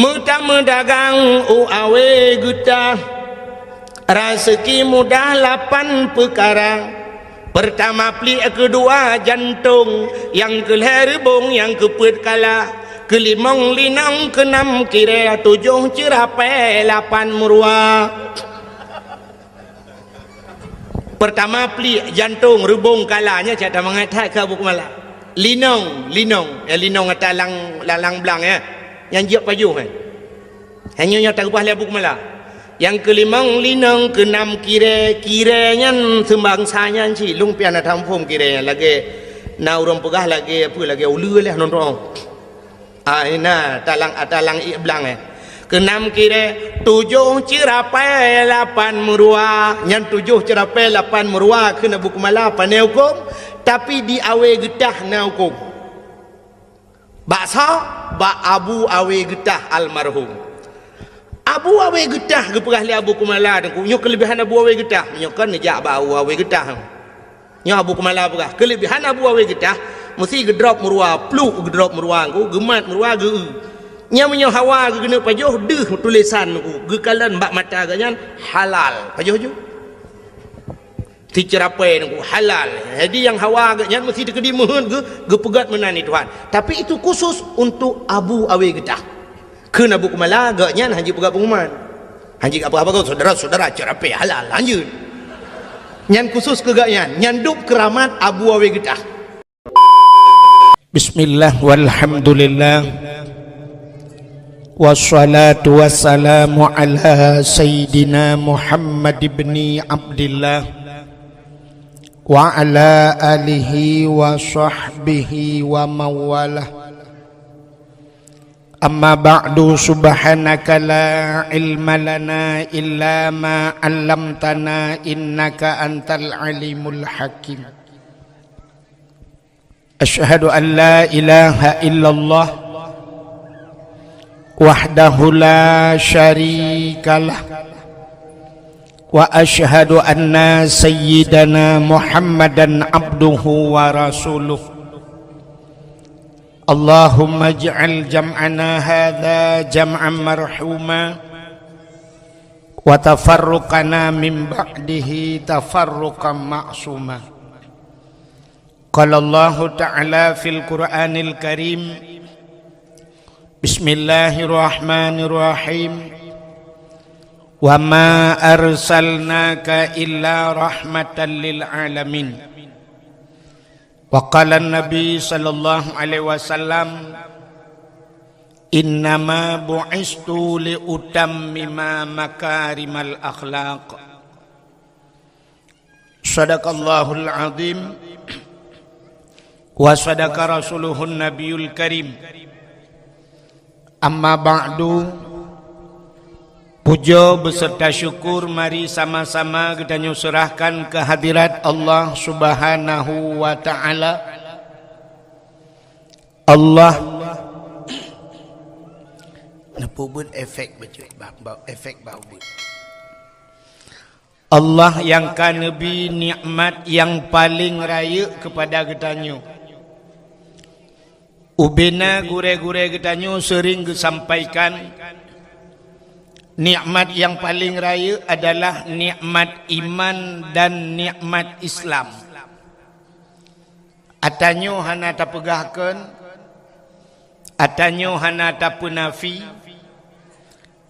Muda dagang awe getah, rezeki mudah 8 perkara. Pertama pelik, kedua jantung, yang kelihar rebung, yang keput kala, kelimong linang, keenam kira, 7 cerapai, 8 murwa. Pertama pelik jantung, rebung kalanya cakap mengatai ke buku malam. Linong, linong atas lalang belang ya. Yang jiak pajuh kan. Hanya yang tak ubah buku malam. Yang kelimang linong, keenam kiranya sembangsanya si lumpian atam pom kiranya lagi na urang pegah lagi apa lagi ulu lah nonton. Ina talang belang keenam kira, 7 cerapai 8 murwa. Yang 7 cerapai 8 murwa kena buku malam pandai hukum, tapi di awe getah na hukum. Baksa ba Abu awe getah almarhum. Abu awe getah ke perah li Abu Kumala dengku nyo kelebihan Abu awe getah nyo kan nejak bau awe getah nyo Abu Kumala perah kelebihan Abu awe getah mesti gedrop murwa pluk gedrop murwa ku gemat murwa ge nya hawa ge kena pajuh deuh tulisan ku ge kalan bak mata ganyan halal pajuh ju ti cerapai ku halal. Jadi yang hawa ganyan mesti dikedi mohon ge pegat menani Tuhan, tapi itu khusus untuk Abu awe getah. Kena buku malah agaknya haji pegat pengumuman haji apa-apa kau saudara-saudara cerapai halal lanjut nyan khusus kegaknya nyanduk keramat Abu awe getah. Bismillah walhamdulillah wassalatu wassalamu ala sayyidina Muhammad ibni Abdillah wa ala alihi wa sahbihi wa mawalah. Amma ba'du, subhanaka la ilma lana illa ma 'allamtana innaka antal alimul hakim. Asyhadu an la ilaha illallah wahdahu la syarikalah wa asyhadu anna sayyidana Muhammadan abduhu wa rasuluh. Allahumma ij'al jam'ana hadha jam'an marhuma wa tafarruqana min ba'dihi tafarruqan ma'suma. Qala Allah ta'ala fil Qur'anil Karim, Bismillahirrahmanirrahim, wa ma arsalnaka illa rahmatan lil alamin. Wa qala an-nabi sallallahu alaihi wasallam, innama bu'istu li utammima makarimal akhlaq. Sadaqallahul azim wa sadaqa rasuluhun nabiyul karim. Amma ba'du, puja beserta syukur mari sama-sama kita nyusurahkan ke hadirat Allah Subhanahu wa ta'ala. Allah napubun efek baca efek bau. Allah yang kan nabi nikmat yang paling raya kepada kita. Ubena gure-gure kita sering disampaikan, nikmat yang paling raya adalah nikmat iman dan nikmat Islam. Atanyo hana tapegahkan, atanyo hana tapunafi,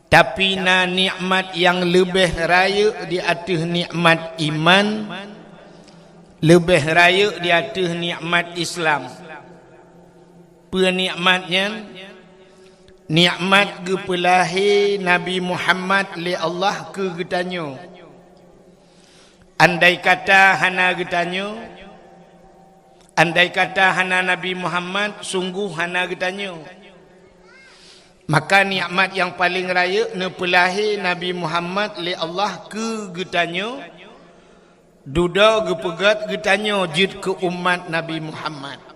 tapi na nikmat yang lebih raya di atas nikmat iman, lebih raya di atas nikmat Islam. Penikmatnya nikmat gepelahi Nabi Muhammad li Allah ke getanyo. Andai kata hana getanyo, andai kata hana Nabi Muhammad, sungguh hana getanyo. Maka nikmat yang paling raya nepelahi Nabi Muhammad li Allah ke getanyo, duda gepegat getanyo jid ke umat Nabi Muhammad.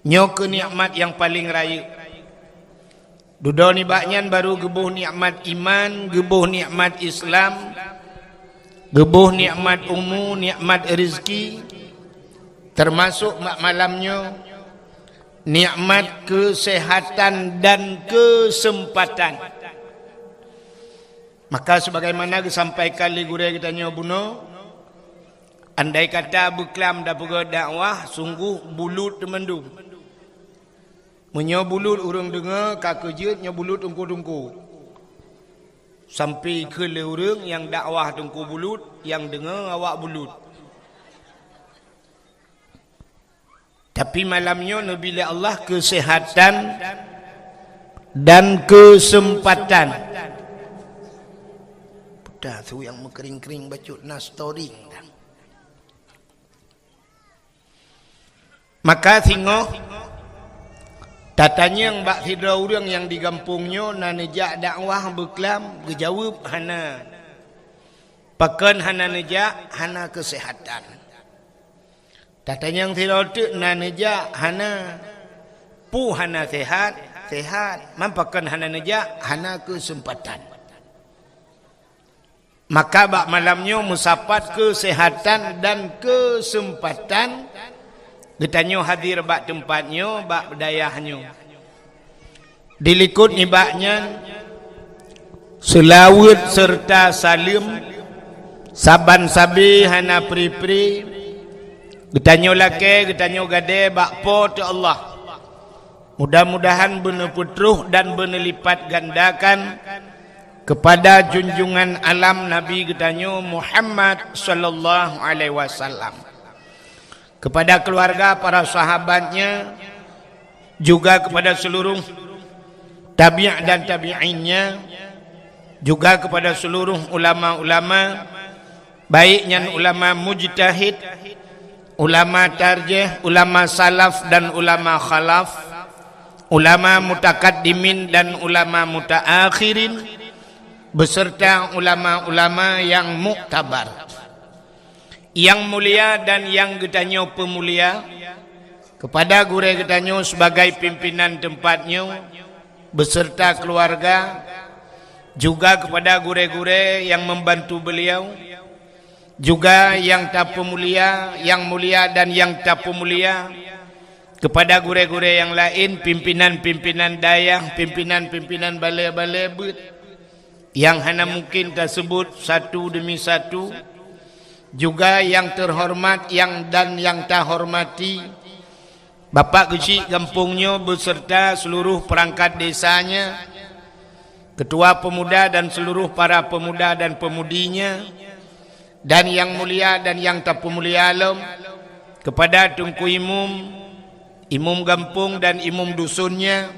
Nyo ke nikmat yang paling raya. Duda ni baknyan baru gebuh nikmat iman, gebuh nikmat Islam, gebuh nikmat nikmat rezeki, termasuk malamnya nikmat kesehatan dan kesempatan. Maka sebagaimana disampaikan oleh guru kita buno, andai kata beklam dah pergi dakwah, sungguh bulut temendung. Menyo bulut urang dengar kakejut, nyo bulut tungku-tungku. Sampai ke orang yang dakwah tungku bulut, yang dengar awak bulut. Tapi malamnya Nabi Allah kesehatan dan kesempatan. Dah tu yang mengkering-kering bacut nas story. Maka tengok tatanya yang bak hidra orang yang di kampungnya na nejak dakwah berkelam berjawab hana. Pakan hana nejak hana kesehatan. Tatanya yang tidak na nejak hana pu hana sehat. Mampakan hana nejak hana kesempatan. Maka bak malamnya musapat kesehatan dan kesempatan. Getanyo hadir bak tempatnya, bak dayahnya. Dilikut nibaknya selawat serta salim saban sabi hana pri-pri. Getanyo laki, getanyo gade bak po tu Allah. Mudah-mudahan benar putruh dan benar lipat gandakan kepada junjungan alam Nabi getanyo Muhammad sallallahu alaihi wasallam. Kepada keluarga, para sahabatnya, juga kepada seluruh tabi' dan tabi'innya, juga kepada seluruh ulama-ulama, baiknya ulama mujtahid, ulama tarjih, ulama salaf dan ulama khalaf, ulama mutakaddimin dan ulama mutaakhirin, beserta ulama-ulama yang muktabar. Yang mulia dan yang getanyo pemulia, kepada gure getanyo sebagai pimpinan tempatnya beserta keluarga, juga kepada gure-gure yang membantu beliau, juga yang tak pemulia, yang mulia dan yang tak pemulia, kepada gure-gure yang lain, pimpinan-pimpinan dayah, pimpinan-pimpinan balai-balai but, yang hanya mungkin tersebut satu demi satu, juga yang terhormat yang dan yang tak hormati, Bapak kecil kampungnya beserta seluruh perangkat desanya, ketua pemuda dan seluruh para pemuda dan pemudinya, dan yang mulia dan yang tak pemulia alam, kepada Tunku Imum kampung dan imum dusunnya,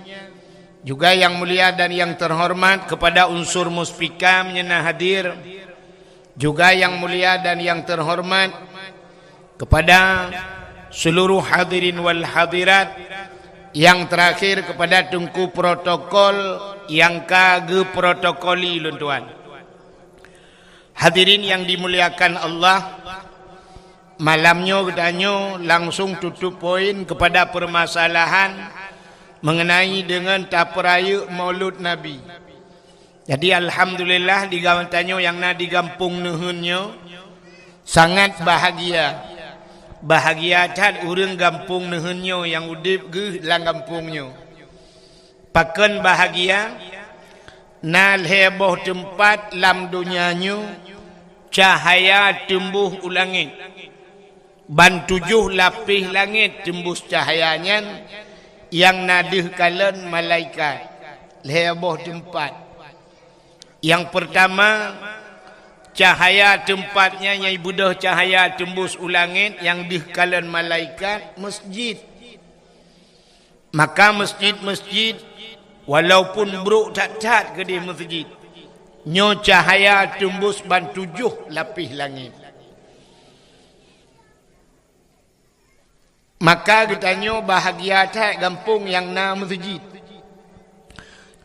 juga yang mulia dan yang terhormat kepada unsur muspika menyena hadir, juga yang mulia dan yang terhormat kepada seluruh hadirin wal hadirat, yang terakhir kepada Tunku protokol yang kage protokoli luntuan. Hadirin yang dimuliakan Allah, malamnya getanyo langsung tutup poin kepada permasalahan mengenai dengan taperaya Maulud Nabi. Jadi alhamdulillah di gawantanyo yang na di kampung nuhunnya sangat bahagia. Bahagia cat urang kampung nuhunnya yang udip ge lang kampungnya. Paken bahagia nal heboh tempat lam dunianyo cahaya tembuh ulangit. Ban 7 lapis langit tembus cahayanya yang nadih kalen malaikat. Heboh tempat. Yang pertama, cahaya tempatnya yang ibudah cahaya tembus ulangit yang dihkalan malaikat masjid. Maka masjid-masjid walaupun buruk cat-cat ke di masjid, nyo cahaya tembus ban 7 lapis langit. Maka getanyo bahagia tak kampung yang na masjid.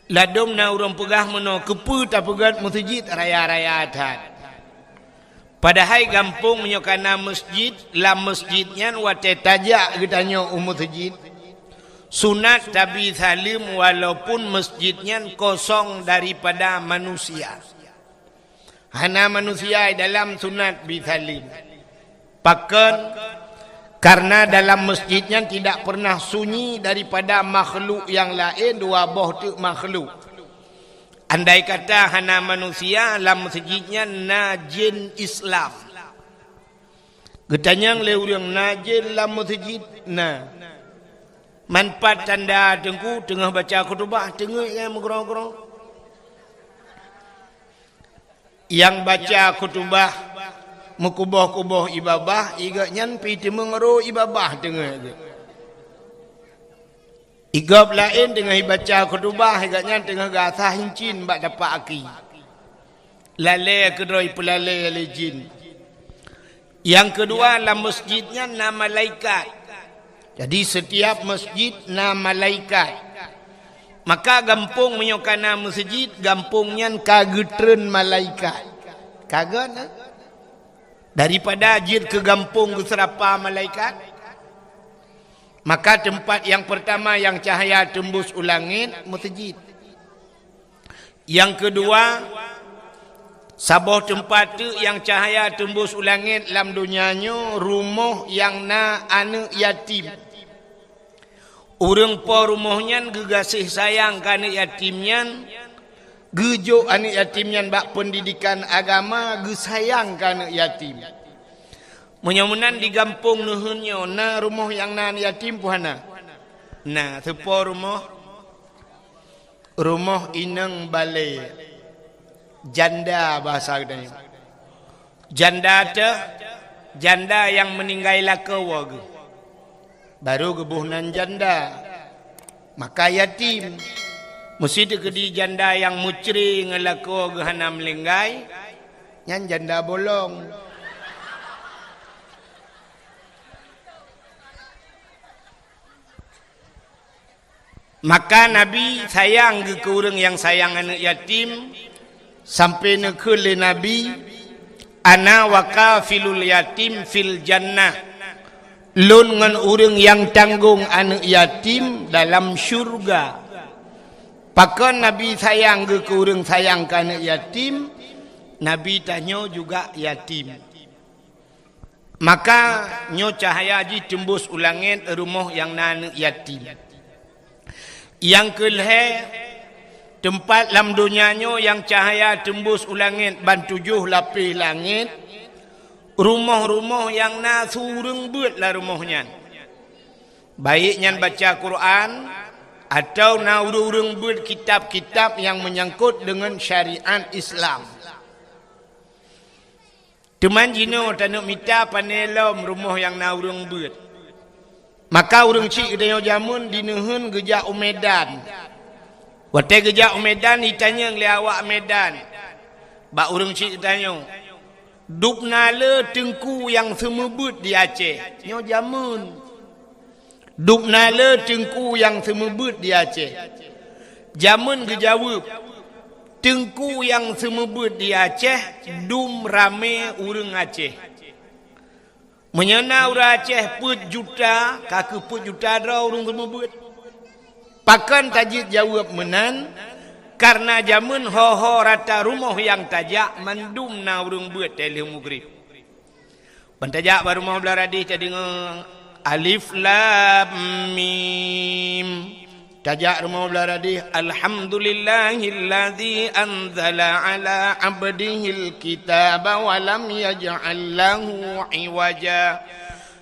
Ladom na urang pegah meno kepu ta pegat masjid raya-raya adat. Padahal kampung menyokana masjid, lam masjidnya wate tajak getanyo masjid. Sunat tabi salim walaupun masjidnya kosong daripada manusia. Hana manusia dalam sunat bi salim. Pakan Karena dalam masjidnya tidak pernah sunyi daripada makhluk yang lain, dua boh tu makhluk. Andai kata hana manusia, dalam masjidnya najin Islam. Getanyang le urang najin dalam masjid na. Manfaat tanda tengku tengah baca khutbah tengah yang mengerong-gerong. Yang baca khutbah mukubah-kubah ibabah igaknya pi mengero ibabah tengah je. Igab lain tengah baca khutbah igaknya tengah gasah hincin bak dapat aki. Lalai kedoi pelalai lejin. Yang kedua dalam masjidnya nama malaikat. Jadi setiap masjid nama malaikat. Maka gampung menyokana masjid, gampungnya kagetren malaikat. Kaget na? Daripada jid ke gampung ke serapa malaikat. Maka tempat yang pertama yang cahaya tembus ulangit, masjid. Yang kedua, sabah tempat tu yang cahaya tembus ulangit dalam dunianya, rumah yang na anak yatim. Orang po rumahnya gegasih sayang ke anak yatimnya, gejo anak yatimnya bak pendidikan agama, gesayang ke anak yatim. Menyamunan di kampung nuhunnya, na rumah yang na anak yatim puhana. Nah, sepo rumah inang balai. Janda bahasa katanya. Janda tu, janda yang meninggal lakawa. Baru kebunan janda. Maka yatim. Mesti tu kedi janda yang mucri ngelako gehana melinggai. Yang janda bolong. Maka Nabi sayang ke orang yang sayang anak yatim. Sampai nekul Nabi. Ana wakafilul yatim fil jannah. Lun dengan orang yang tanggung anak yatim dalam syurga. Pakan Nabi sayang ke orang sayang ke anak yatim, Nabi tanya juga yatim. Maka nyo cahaya haji tembus ulangin rumah yang anak yatim. Yang kelih tempat dalam dunianya yang cahaya tembus ulangin ban 7 lapis langit. Rumah-rumah yang na surung buat lah rumahnya. Baiknya baca Quran atau na urung buat kitab-kitab yang menyangkut dengan syariat Islam. Teman jino tanuk mita panelom rumah yang na urung buat. Maka urung cik kedaya jamun dinuhun gejak Umedan. Waktu gejak Umedan ditanya oleh awak Medan. Bak urung cik tanya. Dupnala tengku yang semebut di Aceh. Nyo jamun. Dupnala tengku yang semebut di Aceh. Jamun kejawab. Tengku yang semebut di Aceh. Dum rame urang Aceh. Menyana urang Aceh put juta. Kaki put juta dah urang semebut. Pakan tajid jawab menan. Karena jamun ho-ho rata rumah yang tajak mandum na urung buat telih mugrib. Pentajak baru mau belaradi tadi alif lam mim. Tajak rumah belaradi alhamdulillahilladzi anzala ala abdihil kitaba wa lam yaj'al lahu iwaja.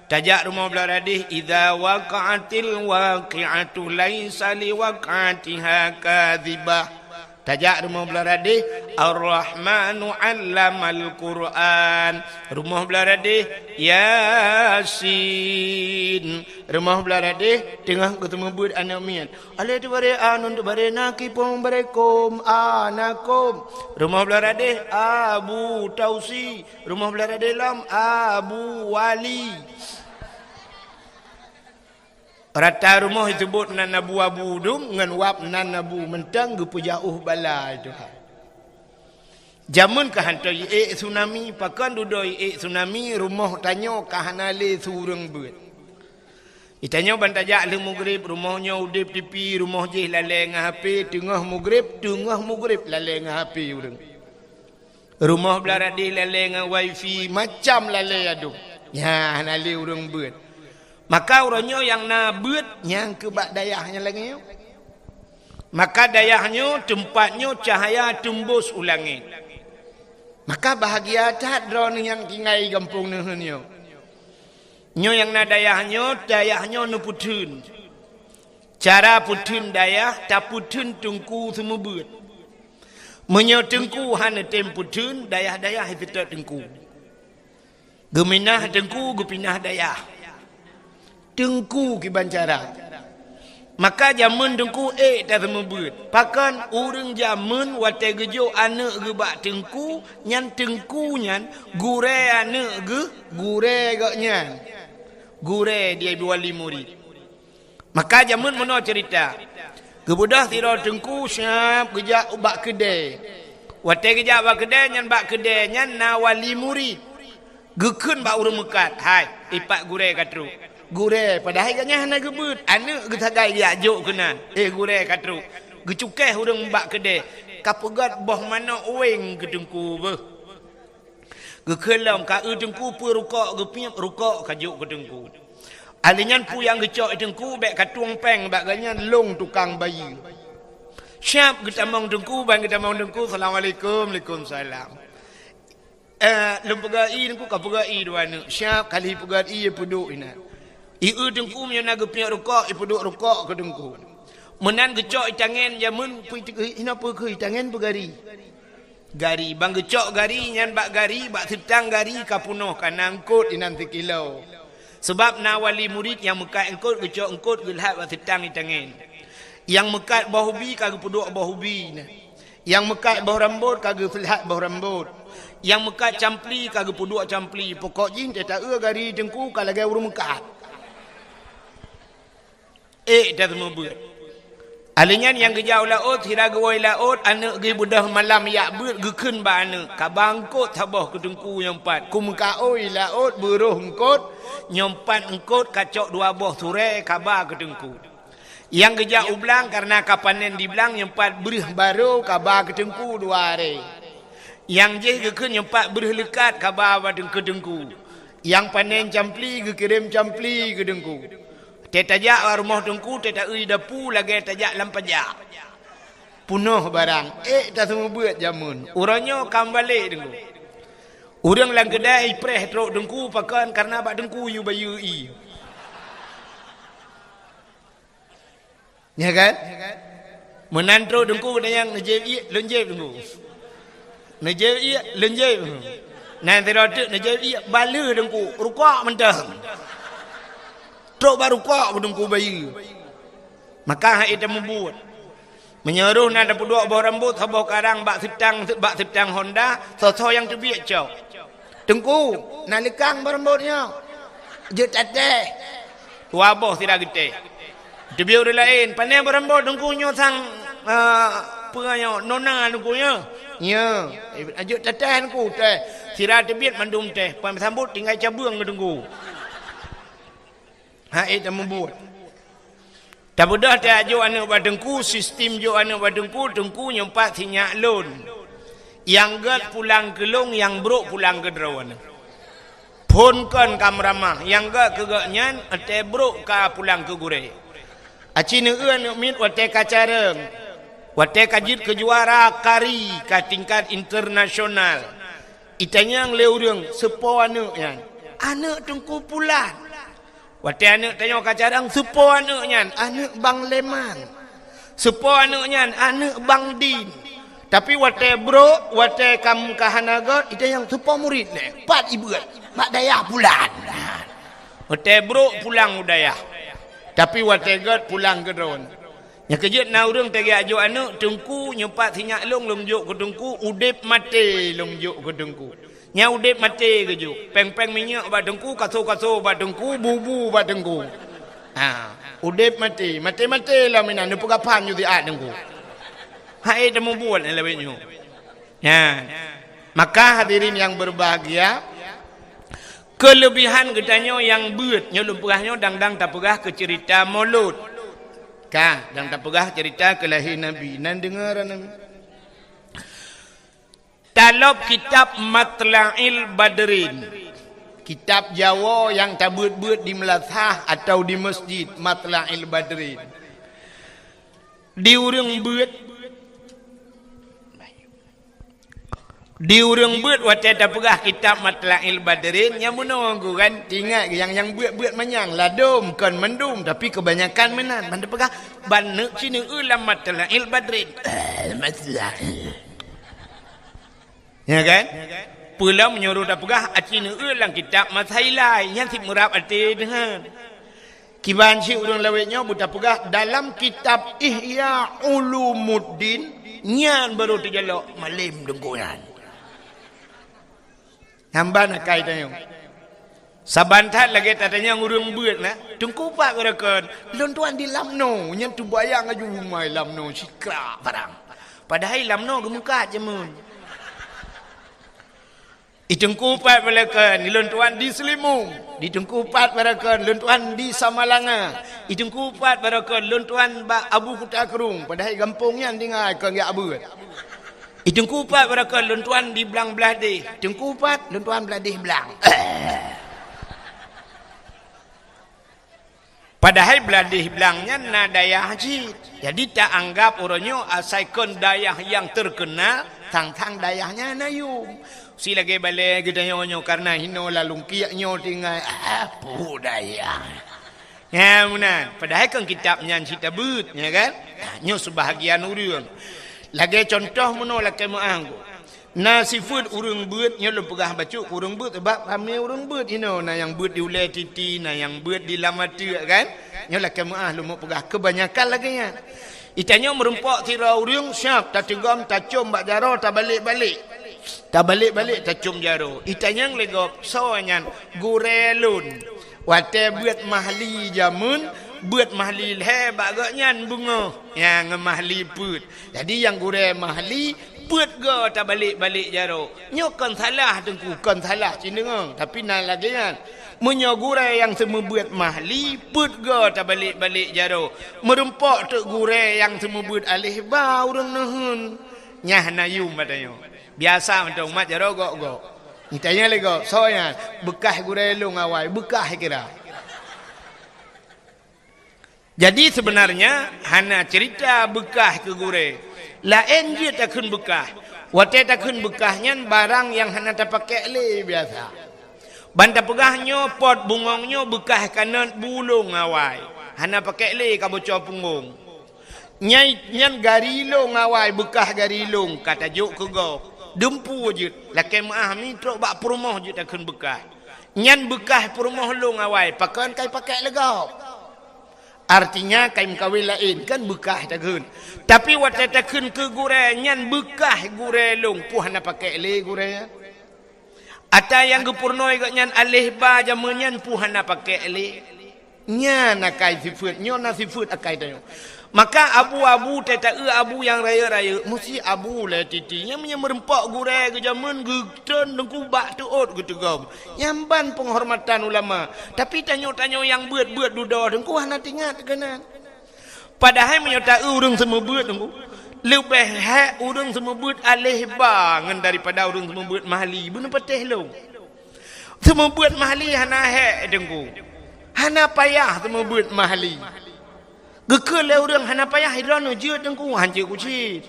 Tajak rumah belaradi idza waqa'atil waqi'atu laisa liwaqa'atiha kadzibah. Tajak rumah belaradi Ar-Rahmanu 'allamal Qur'an. Rumah belaradi Yasin. Rumah belaradi tengah ketemu bud anak mian. Ale tu bare anun tu bare nakipum barekum anakum. Rumah belaradi Abu Tausi. Rumah belaradi lam Abu Wali. Rata rumah disebut nan nabu abu dum ngan wap nan nabu mentang gepu jauh bala itu. Jamun ka hantai tsunami pakan dudoi tsunami rumah tanyo ka hanale sureng beut. Itanya bantajak le maghrib rumahnya udip tipi rumah je lale ngah HP tengah maghrib lale ngah HP urang. Rumah belaradi lale ngah wifi macam lale adu. Ya hanale urang beut. Maka orangnya yang nabut yang ke bak dayahnya lagi. Maka dayahnya tempatnya cahaya tembus ulangi. Maka bahagia tak drone yang tinggal kampung nuhunnya. Nyo yang na dayahnya nu putun. Cara putun dayah tak putun tungku semua buat. Menyo tengku hana tem putun dayah-dayah itu tak tengku. Geminah tengku gepinah dayah. Tengku kibancara. Maka zaman tengku tak semua buat. Pakan urang zaman watai gejo anak gebak tengku nyan tengku nyan gure anak ge gure gak nyan. Gure dia wali murid. Maka zaman mana cerita. Kebudah tira tengku syap gejak bak kedai. Watai gejak bak kedai nyan bak kedai nyan na wali murid. Gekun bak urang mekat. Hai, ipak gure katru. Gure padahal katnya hana gebut. Anak getagai dia ajuk kena. Gure katru. Gecukeh urang bak kedai. Kapegat boh mana ueng ke tengku beh. Gekelam ka tengku pu rukak gepiap rukak kajuk ke tengku. Alinyan pu yang gecok tengku bek katuang peng bak ganyan long tukang bayi. Syap getamang tengku bang getamang tengku assalamualaikum waalaikumsalam. Lempegai tengku kapegai dua anak. Syap kali pegai puduk ina. Tengku punya naga punya rukak puduk rukak ke tengku. Menan gecok tangan jamun pu ina pu ke tangan pegari. Gari bang gecok gari nyan bak gari bak setang gari kapunoh kanangkut inan 3 kilo. Sebab na wali murid yang mekat engkut gecok engkut gelhat bak setang di tangan. Yang mekat bau hubi kagak puduk bau hubi. Yang mekat bau rambut kagak filhat bau rambut. Yang mekat campli kagak puduk campli. Pokok jin tak gari tengku kalau gaya urung mekat. Dah semua buat. Alinyan yang kejauh laut, hira gawai laut, anak gi budah malam yak buat, gekun ba anak. Kabangkut tabah ke tengku nyompat. Kumka oi laut, beruh engkut, nyompat engkut, kacok 2 boh surai, kabar ke tengku. Yang kejauh belang, karena kapanen di belang, nyompat berih baru, kabar ke tengku 2 hari. Yang je gekun nyompat berih lekat, kabar ke tengku. Yang panen campli, gekirim campli ke tengku. Tetajak rumah tengku, tetak dapu lagi tajak lampajak. Punuh barang. Tak semua buat jamun. Orangnya kam balik tengku. Orang lang kedai preh teruk tengku pakan karena bak tengku yu bayu i. Ya kan? Menantro tengku yang nejeb i lenjeb tengku. Nejeb i lenjeb. Nanti rotuk nejeb i bala tengku. Rukak mentah. Truk baru kok bedengku bayi. Maka hak itu membuat. Menyeruh nada peduk bawah rambut sabah karang bak setang Honda, sosok yang terbiak cau. Tengku, nalikang berambutnya. Je tateh. Tua boh tidak gede. Terbiak orang lain, pandai berambut tengkunya sang penganyo nona tengkunya. Ya, je tateh tengku teh. Sirah terbiak mandum teh, pan sambut tinggal cabung ke tengku. Hak itu membuat. Tak mudah tak jo anak badengku, sistem jo anak badengku, tengku nyempat sinyak lon. Yang gat pulang ke long, yang brok pulang ke derawan. Pun kan kamramah, yang gat ke gatnyan, ate brok ka pulang ke gure. Aci neueun mit wate kacareng. Wate kajit kejuara kari ka tingkat internasional. Itanya yang leureng sepo anak yan. Anak tengku pulang. Wate anak tanya kacarang sepo anaknya anak Bang Leman. Sepo anaknya anak Bang Din. Tapi wate bro, wate kam kahanagot itu yang sepo murid le. 4 ibu mak dayah pulang. Wate bro pulang udayah. Tapi wate god pulang ke drone. Nya kejut na urang tegi ajo anak tengku nyepat sinyak long juk ke tengku udip mati long juk ke tengku. Nya udip mati ke juk. Peng-peng minyak bak tengku, kaso-kaso bak tengku, bubu bak tengku. Udip mati. Mati-mati lah minan. Dia pegapan juga at tengku. Hai temu buat ni lebihnya. Ya. Maka hadirin yang berbahagia, kelebihan katanya yang buat. Nya lumpurahnya dang-dang tak pegah ke cerita maulud. Dang tak pegah cerita kelahiran Nabi. Nan dengar Nabi. Dalam kitab Matla'il Badrin kitab Jawa yang tabut-but di Melazah atau di Masjid Matla'il Badrin. Diurung beut wate tapegah kitab Matla'il Badrin yang menunggu kan tinggal yang beut manyang ladum kan mendum tapi kebanyakan menan ban tapegah ban neuk cina ulam Matla'il Badrin. Ya kan? Pula menyuruh tapegah acina ulang kitab Masailai yang si murab ate dengan kiban si urang lawetnya buta pegah dalam kitab Ihya Ulumuddin nyan baru terjalok malim dengkunan. Hamba nak kait tanya. Sabantat lagi tatanya urang beut na tungku pak berakan lon tuan di lamno nyan tu bayang aju mai lamno sikra barang. Padahal lamno gemuka je mun. Ditengkupat balakan luntuan di Selimung, ditengkupat balakan luntuan di Samalanga, ditengkupat balakan luntuan Abu Kutakrung padahal kampungnya dengar ke enggak abut. Ditengkupat balakan luntuan di Belang Beladih, tengkupat luntuan Beladih Belang. Padahal Beladih Belangnya na dayah haji. Jadi tak anggap orangnya asalkan dayah yang terkenal, tang-tang dayahnya nayum. Si lagi balik kita nyo karena hino lalu kiaknya tinggal apa daya. Ya munan. Padahal kan kitabnya cerita but, ya kan? Nyo sebahagian urang. Lagi contoh muno lagi muang. Na sifut urang but nyo lu pegah baca urang but sebab kami urang but hino na yang but di ulai titi, na yang but di lamatu kan? Nyo lagi muang lu mau pegah kebanyakan lagi nya. Itanya merempak tira urang siap tak tegam tak cum bak jaro tak balik-balik. Tak balik-balik tak cum jaro. Itanyang legop sawanyan gurelun. Wate buat mahli jamun, buat mahli leh baganyan bunga. Yang mahli put. Jadi yang gure mahli put go tak balik-balik jaro. Nyokan salah tengku kan salah cindengang. Tapi nak lagi kan. Menyogure yang semua buat mahli put go tak balik-balik jaro. Merempak tu gure yang semua buat alih ba urang nahun. Nyah nayum katanya. Biasa macam umat jaro gok. Ditanya lagi gok, soalnya bekah gurelung awal, bekah kira. Jadi sebenarnya hana cerita bekah ke gure. Lain dia takun bekah. Wate takun bekahnya barang yang hana tak pakai le biasa. Banta pegahnya pot bungongnya bekah kanan bulung awal. Hana pakai le ka bocor punggung. Nyan garilong awal bekah garilong kata juk ke gok. Dempu je laki maah mi truk bak perumah je takun bekah. Nyan bekah perumah long awal pakan kai pakai legau. Artinya kai mkawin lain kan bekah takun. Tapi waktu takun ke gure nyan bekah gure long puhana pakai le gure. Ata yang gepurnoi gak nyan alih ba jaman nyan puhana pakai le. Nyan akai sifut nyon sifut akai tayo. Maka abu-abu teta abu yang raya-raya mesti abu lah titinya merempak gure ke zaman geton dengku bak tuot gitu gam. Nyamban penghormatan ulama. Tapi tanyo-tanyo yang buat-buat duda dengku hana tingat kena. Padahal menyata urang semua buat dengku. Lebih hak urang semua buat alih bangan daripada urang semua buat mahli. Benar patih lo. Semua buat mahli hana hak dengku. Hana payah semua buat mahli. Gekal le urang hana payah hidrano je dengku hanje kucit.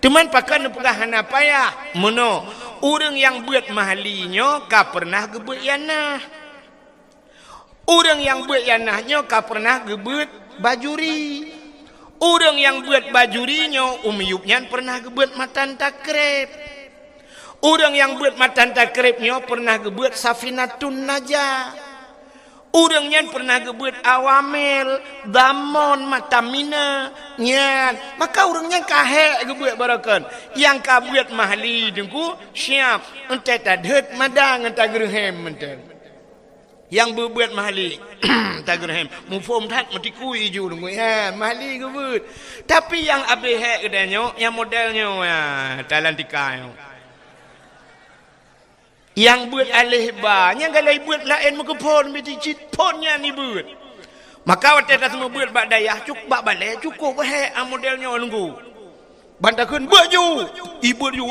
Teman pakan pegah hana payah. Mono urang yang buat mahlinya ka pernah gebut yanah. Urang yang buat yanahnya ka pernah gebut bajuri. Urang yang buat bajurinya umyupnya pernah gebut matan takrib. Urang yang buat matan takribnya pernah gebut safinatun najah. Urangnya pernah gebut awamil, damon, matamina, nyan. Maka urangnya kahek gebut barakan. Yang kabuat mahli dengku siap. Entah tadhet madang entah gerhem entah. Yang berbuat mahli entah gerhem. Mufum tat mati kui ju dengku. Ya mahli gebut. Tapi yang abihek kedanya, yang modelnya ya talantika. Yang buat alih ba, yang galai buat lain muka pon mesti cit ponnya ni buat. Maka waktu dah semua buat bak dayah cukup bak balai cukup he modelnya nunggu. bantah kun baju ibu ju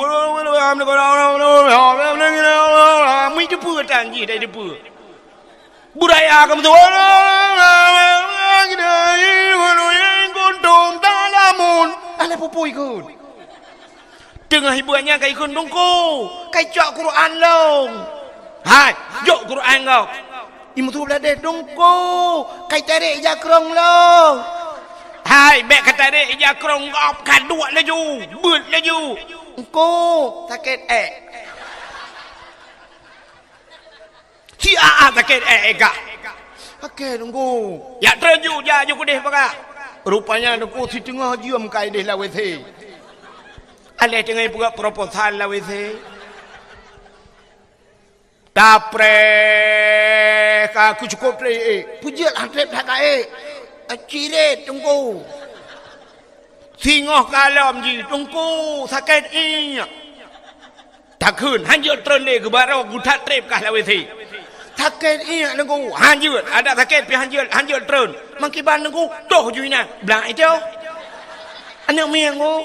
mi depu tanji dai depu budaya kamu tu kuntum talamun ala popoi kun tengah ibuannya kai kun dongko kai cak Quran long hai jok Quran kau imu tu belade dongko kai tarik jakrong long hai bek kata dek jakrong ngop kaduk laju beut laju engko sakit si sakit gak okey tunggu ya terju ja ju kudih pakak rupanya tunggu si tengah jium kai deh la wc ale tengah buat proposal la wc tapre ka aku cukup pre pujil hantrep dak cire tunggu singoh kalam ji tunggu sakit inya takun hanjut trende ke barok gutat trep kah la wc sakit inya tunggu hanjut ada sakit pi hanjut tren mangkiban tunggu toh juina blang itu anak miangu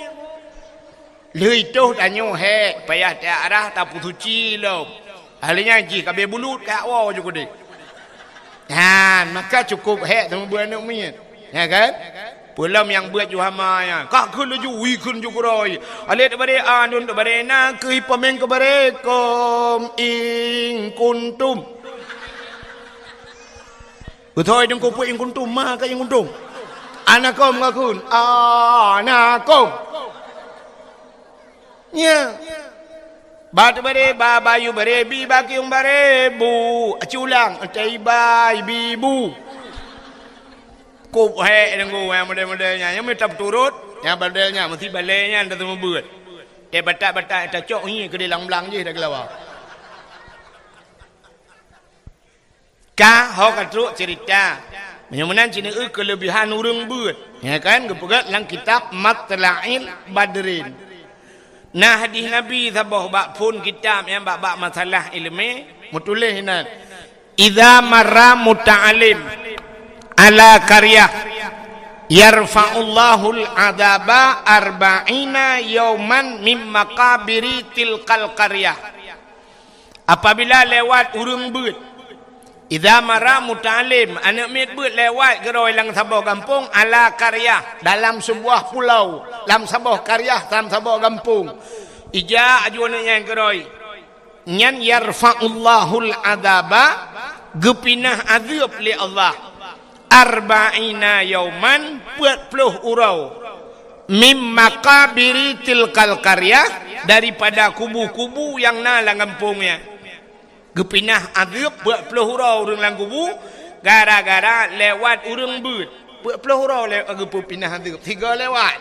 leuy toh danyo he payah tak arah tak putuci lo halinya ji kabe bulut ka awo juga deh maka cukup hek sama buat anak mian ya kan pulam yang buat juhama ya kak kun laju wikun juga roy alet bare anun bare na kui pameng ke bare kom ing kuntum betul dong ko ing kuntum ma ka ing kuntum anakom ngakun anakom ya Batu bare babayu bare bi bakiung bare bu aculang atai bai bibu kup he nunggu yang model-modelnya yang minta turut yang modelnya mesti balenya ndak temu buat batak-batak tak cok ni ke delang-belang je dah kelawa ka ho katruk cerita menyamanan cina kelebihan urang buat ya kan gepegat dalam kitab Matla'il Badrin. Nah hadis Nabi sabah bak pun kitab yang bak masalah ilmu mutulih hinan. Idza marra muta'alim ala qaryah yarfa'ullahu al-'adaba arba'ina yawman min maqabiri tilkal qaryah. Apabila lewat urang beut idza marra muta'alim anak mit beut lewat geroi lang sabah kampung ala qaryah dalam sebuah pulau dalam sebuah qaryah dalam sebuah kampung ija ajuan yang geroi nyan yarfa'ullahul adaba gepinah azab li Allah arba'ina yauman 40 urau mim maqabiri tilkal qaryah daripada kubu-kubu yang na lang kampungnya gepinah azab 40 urau urang lang kubu gara-gara lewat urang beut 40 urau lewat gepinah azab 3 lewat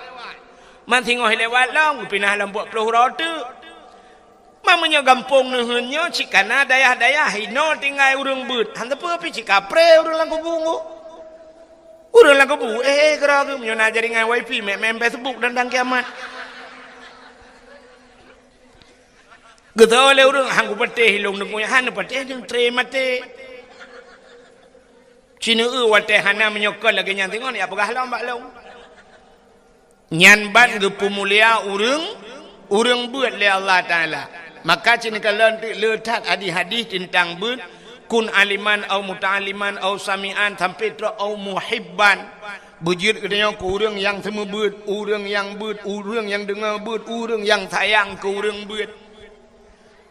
man tengok lewat long gepinah lam 40 urau tu mamanya kampung neuheunnya cikana dayah-dayah hino tinggal urang beut hang teu pi cikapre urang lang kubu urang lang kubu kera ke nyona jaringan wifi mem Facebook dan kiamat Getau oleh orang hanggu patih long nunggunya hana patih jeung tre mate. Cina wate hana menyokol lagi nyan tengok ni apakah long bak long. Nyan ban ge pemulia urang beut le Allah Taala. Maka cina kalau letak hadis tentang beut kun aliman au muta'aliman au sami'an sampai tra au muhibban. Bujur kedanya ku urang yang semua beut, urang yang beut, urang yang dengar beut, urang yang sayang ke urang beut.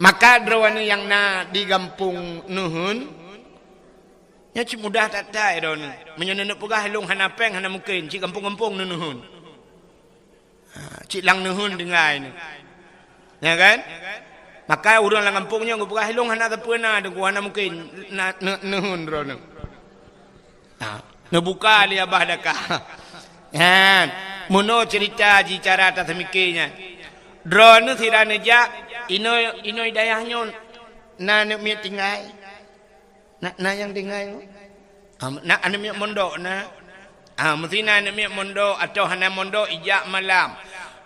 Maka drawana yang na di kampung nuhun nya ci mudah tak tai don menyenenek pegah long hana peng hana mungkin ci kampung-kampung nuhun ci lang nuhun dengai ni ya kan maka urang lang kampungnya go pegah long hana tapena de hana mungkin nuhun rono nebuka li abah dakah ya mono cerita ji cara ta semikirnya drone sirane ja inoi dayahnya na nek mi tinggal na yang tinggal na ane mi mondok na mesti na nek mi mondok atau hana mondok ijak malam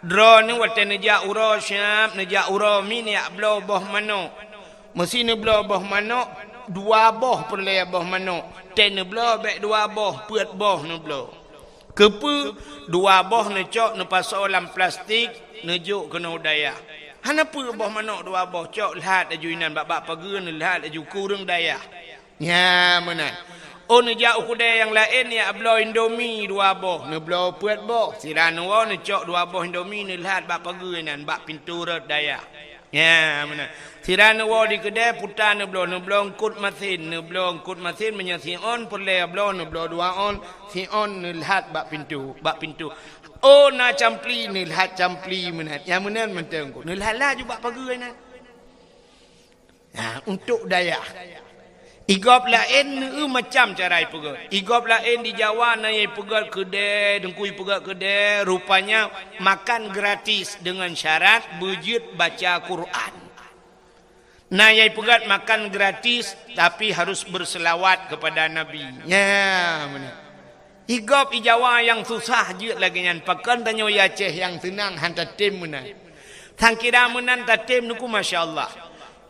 drone wate neja uro syam neja uro mi ni ablo boh mano mesti ne blo boh mano dua boh perle boh mano ten ne blo bek dua boh puat boh ne blo Kepa dua boh necok nepasau dalam plastik nejuk kena udaya. Hanapa boh manok dua boh cok lihat ajuinan bab pagi ne lihat aju kurang daya. Ya mana. Oh nejak ukudai yang lain ya ablo Indomie dua boh ne blo puat boh. Siran wo necok dua boh Indomie ne lihat bab pagi nan bab pintu red daya. Ya mana. Siran wo di kedai putar ne blo ngkut mesin menyat si on perle blo ne blo dua on si on ne lihat bab pintu. Oh na campli ne lihat campli menat. Yang menan menteng ko. Ne lihat lah juga pagi nan. Ya untuk daya. Igop lain macam cara pegat. Igop lain di Jawa na ye pegat kedai, dengkui pegat kedai, rupanya makan gratis dengan syarat bejit baca Quran. Nah ye pegat makan gratis tapi harus berselawat kepada Nabi. Ya benar. Igop di Jawa yang susah je lagi nyan pakan tanyo ya Aceh yang senang hantar tim menan. Tang kira menan tatim nuku masya-Allah.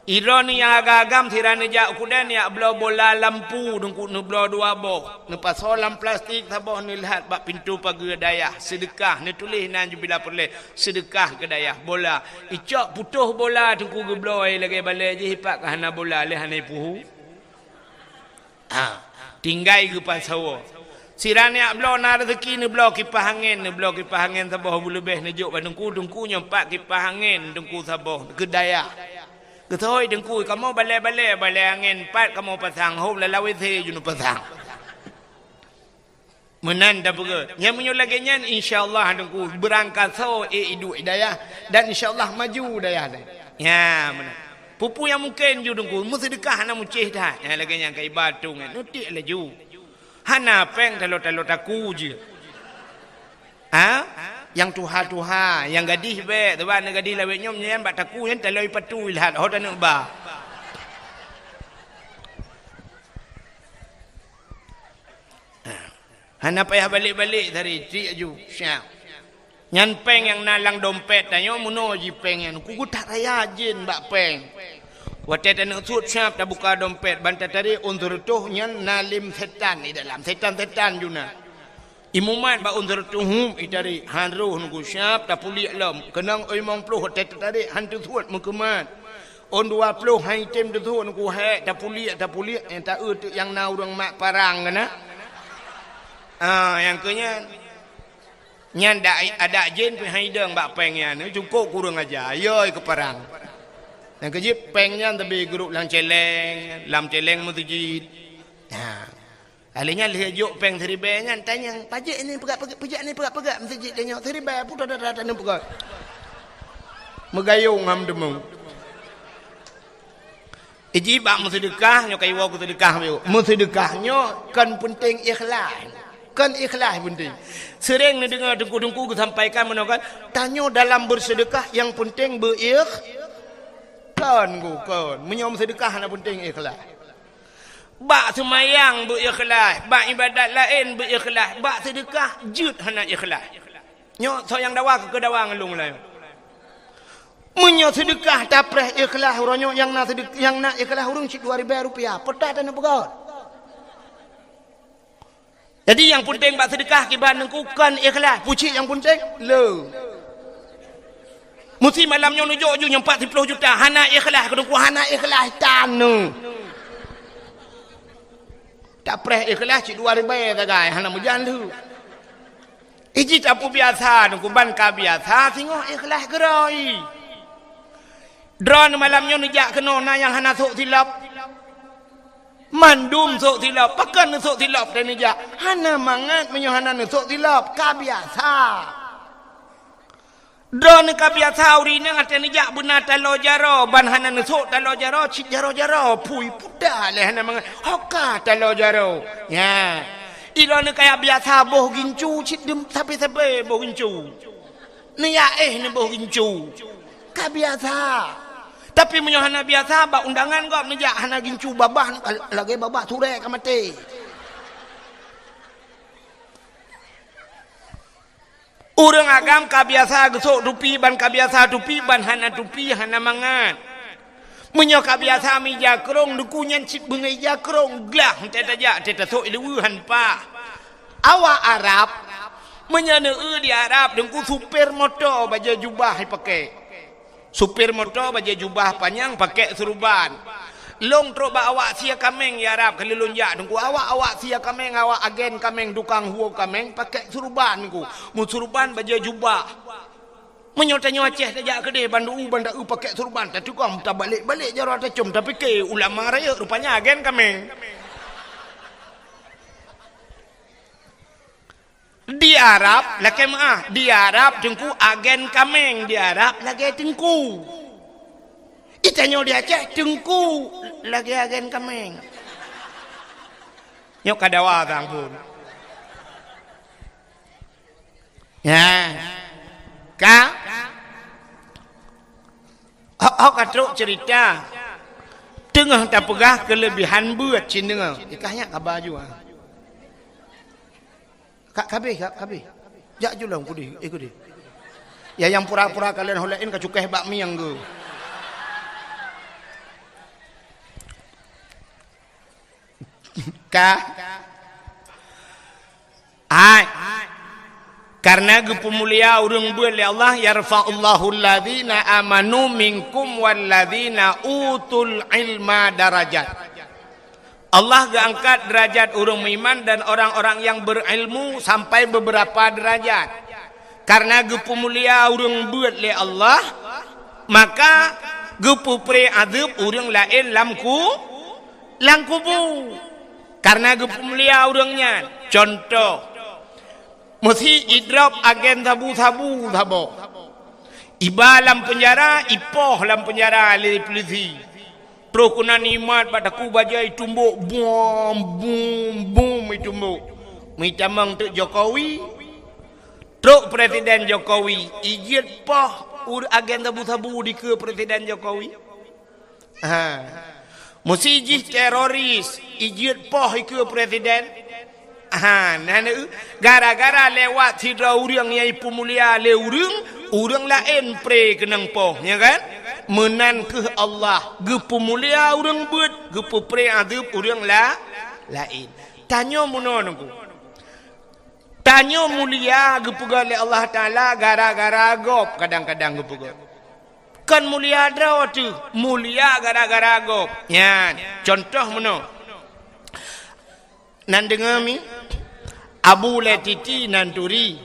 Ironi yang agam tirane jak kudan ya blau bola lampu dengku ne blau dua boh ne pasolam plastik taboh ne lihat bak pintu pagi dayah sedekah ne tulis nan jubila perle sedekah ke dayah bola icok putuh bola dengku ge blau ai lagi balai je hipak ke hana bola le hanai puhu tinggai ke pasawo sirane ya blau na rezeki ne blau kipas angin taboh lebih ne juk dengku nyempak kipas angin dengku taboh ke dayah. Ketoi dengkui kamu balai angin pat kamu pasang hom lalawi the junu pasang. Menan dah berat. Yang menyo lagi nyan insyaallah dengku berangkat so hidup hidayah dan insyaallah maju dayah. Ya menan. Pupu yang mungkin ju dengku mesti sedekah na mucih dah. Ya lagi nyan kai batu ngan nutik la ju. Hana peng talo taku je. Yang tuha yang gadis be tuan gadis lawet nyom nyen bak taku nyen taloi patu lihat hodan nak ba hana payah balik dari tri aju syah nyan peng yang nalang dompet tanyo muno ji peng yang ku tak raya jin bak peng wate tan sut syap dah buka dompet bantat tadi undur tuh nyan nalim setan di dalam setan juna imumat ba undur tuhum itari hanru nunggu syap tak puli alam kenang oi mong puluh hotel tadi hantu tuat mukemat on 20 hai tem tu nunggu he tak puli tak yang na urang mak parang kana yang kenya nyan ada jin pe hai deng bak peng nya ne cukup kurang aja yoi ke parang yang kejip pengnya tapi grup lang celeng mutujid alinya lihat juk peng seribe nyan tanya pajak ni pegak masjid tanya seribe putar dah ni pegak megayung ngam demung iji bak sedekah nyo kai wo ku sedekah mu sedekahnya kan penting ikhlas penting sering ni dengar dengku sampaikan menokan tanya dalam bersedekah yang penting kan menyom sedekah na penting ikhlas. Bak semayang berikhlas, bak ibadat lain berikhlas, bak sedekah jut hana ikhlas. Nyo so yang dawa ke dawa ngelung lah. Menyo sedekah tapreh ikhlas uronyo yang nak ikhlas urung cik 2000 rupiah. Pedah tanah pegot. Jadi yang penting bak sedekah kiban nengkukan ikhlas. Pucik yang penting le. Mesti malamnya nujuk ju yang 40 juta hana ikhlas kedengku hana ikhlas tanu. Tak preh ikhlas cik 2000 tagai hana mujan lu. Iji tapu biasa nungku ban ka biasa tengok ikhlas gerai. Drone malamnya nijak kena na yang hana sok silap. Mandum sok silap, pakan sok silap dan nijak. Hana mangat menyo hana sok silap ka biasa. Drone ka biasa urine ngate nijak benar talo jaro ban hana sok talo jaro cik jaro pui puda le hana mangat hoka talo jaro. Ya. Irone kaya biasa boh gincu cik dem sape boh gincu. Ni ya ni boh gincu. Ka biasa. Tapi menyo hana biasa ba undangan kok nijak hana gincu babah lagi babah ture ka mati. Urang agam kabiasa gesok tupi ban kabiasa tupi ban hana tupi hana mangat. Menyo kabiasa mi jakrong dukunyan cip bengai jakrong glah teta ja teta sok ilu han pa. Awak Arab Menyana di Arab dengku supir motor baju jubah pakai. Supir motor baju jubah panjang pakai serban. Long truk ba awak sia kameng ya Arab kalau lonjak dengku awak sia kameng awak agen kameng dukang huo kameng pakai serban dengku. Mu serban baju jubah. Menyotanya Aceh saja kedai bandu pakai serban tak tukang tak balik jaro tak cum tapi ke ulama raya rupanya agen kameng. Di Arab, di Arab tengku agen kameng, di Arab lagi tengku. Itanya di Aceh tengku lagi agen kameng. Nyok kadawa tang pun. Ya. Ka? Hok katruk cerita. Tengah tak pegah kelebihan buat cin dengar. Ikahnya kabar juga. Kabeh. Jak julang kudi, ikut dia. Ya yang pura-pura kalian holein ke cukai bakmi yang ge. Karena gepemulia urang beul Allah yarfa'ullahu alladhina amanu minkum walladhina utul ilma darajat. Allah angkat derajat orang beriman dan orang-orang yang berilmu sampai beberapa derajat. Karena gepu mulia orang buat le Allah, maka gepu pre adab orang lain langkubu. Karena gepu mulia orangnya. Contoh, mesti idrap agen tabu. Iba lam penjara, ipoh lam penjara le polisi. Prokunan imat pada ku bajai tumbuk boom tumbuk. Mitamang tu Jokowi. Truk Presiden Jokowi ijit poh agen tabu di ke Presiden Jokowi. Mesti ijit teroris ijit poh ke Presiden. Gara-gara lewat sidra urang yang ipu mulia le urang lain pre kenang poh, ya kan? Menan ke Allah gepu mulia urang buat gepu pre adab urang lain. Tanya munonku. Tanya mulia gepu gale Allah Taala gara-gara gop kadang-kadang gepu gop. Kan mulia draw tu, mulia gara-gara gop. Ya, contoh muno. Nan dengar mi Abu Latiti Nanturi.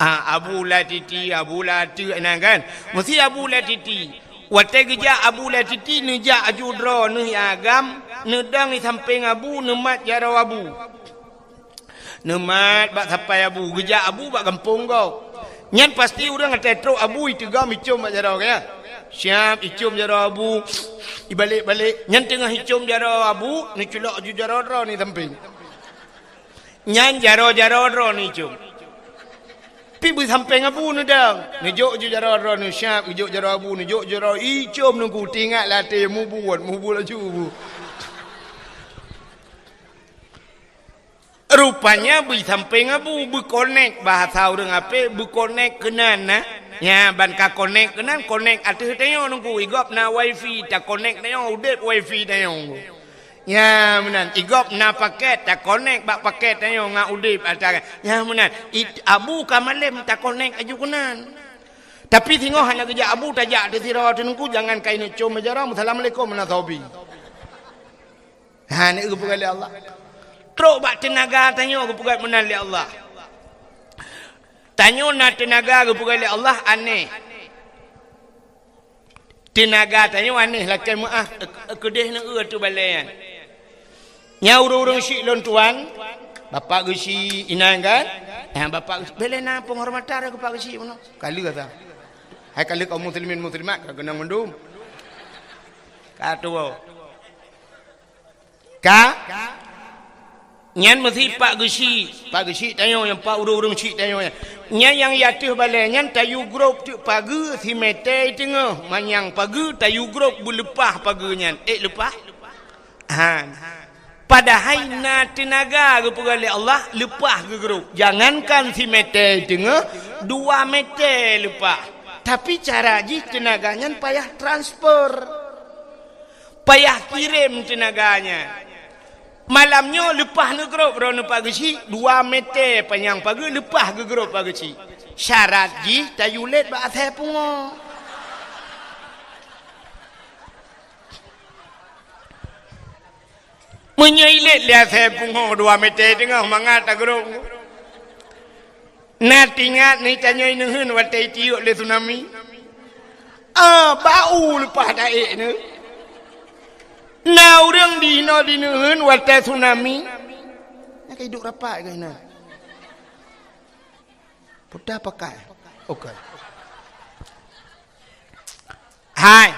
Abu Latiti kan. Mesti Abu Latiti. Watai geja Abu Latiti neja ajudro ne agam nedang ni samping Abu nemat jaro Abu. Nemat bak sampai Abu geja Abu bak kampung kau. Nyan pasti orang ngetetro Abu itu gam icum bak jaro kaya. Siap icum jaro Abu. Ibalik-balik. Nyan tengah icum jaro Abu ni culok ju jaro ni samping. Nyan jaro ni icum. Pi samping Abu ni dang. Ni jok ju jaro ni siap jok jaro Abu ni jok jaro icum nunggu tinggal latih mu buat laju bu. Rupanya samping Abu berkonek bahasa orang apa berkonek kenan na. Ya ban ka konek kenan konek atuh tayong nunggu igop na wifi ta konek tayong udet wifi tayong. Ya menan igop na paket ta konek bak paket tayong ngak udip ata. Ya menan Abu kamalem ta konek aju kenan. Tapi tengok hanya kerja Abu tajak di sirah nunggu jangan kain cum majarah assalamualaikum menatobi. Ha ni kepugali Allah. Truk bak tenaga tanya kepugali menali Allah. Tanya na tenaga kepugali Allah aneh. Tenaga tanya aneh lakai maaf kedeh na tu balayan. Nya urang-urang syik lon tuan, bapak gesi inang kan? Bapak belena penghormatan ke pak gesi mana? Kali kata. Hai kali kaum muslimin muslimat kena mendum. Katu. Nyan mesti pak gesi tanya yang pak urang-urang syik tanya. Nyan yang yatih balai nyan tayu grup tu pagi si mete tengah manyang pagi tayu grup bulepah pagi nyan. Lepah. Padahal na tenaga kepugali Allah lepah ke grup. Jangankan si meter tengah 2 meter lepah. Tapi cara ji tenaganya payah transfer. Payah kirim tenaganya. Malamnya lepas negeri berona pagi 2 meter panjang pagi lepas gegera pagi. Syarat ji tayulet ba atas pungo. Menyailet lihat saya pungo 2 meter tengah mangat agrok. Nak ingat ni tanya ini hun watai tiuk le tsunami. Bau lepas daik ni. Nah orang di hun watai tsunami. Nak hidup rapat ke nak? Pudah pakai. Okey. Hai.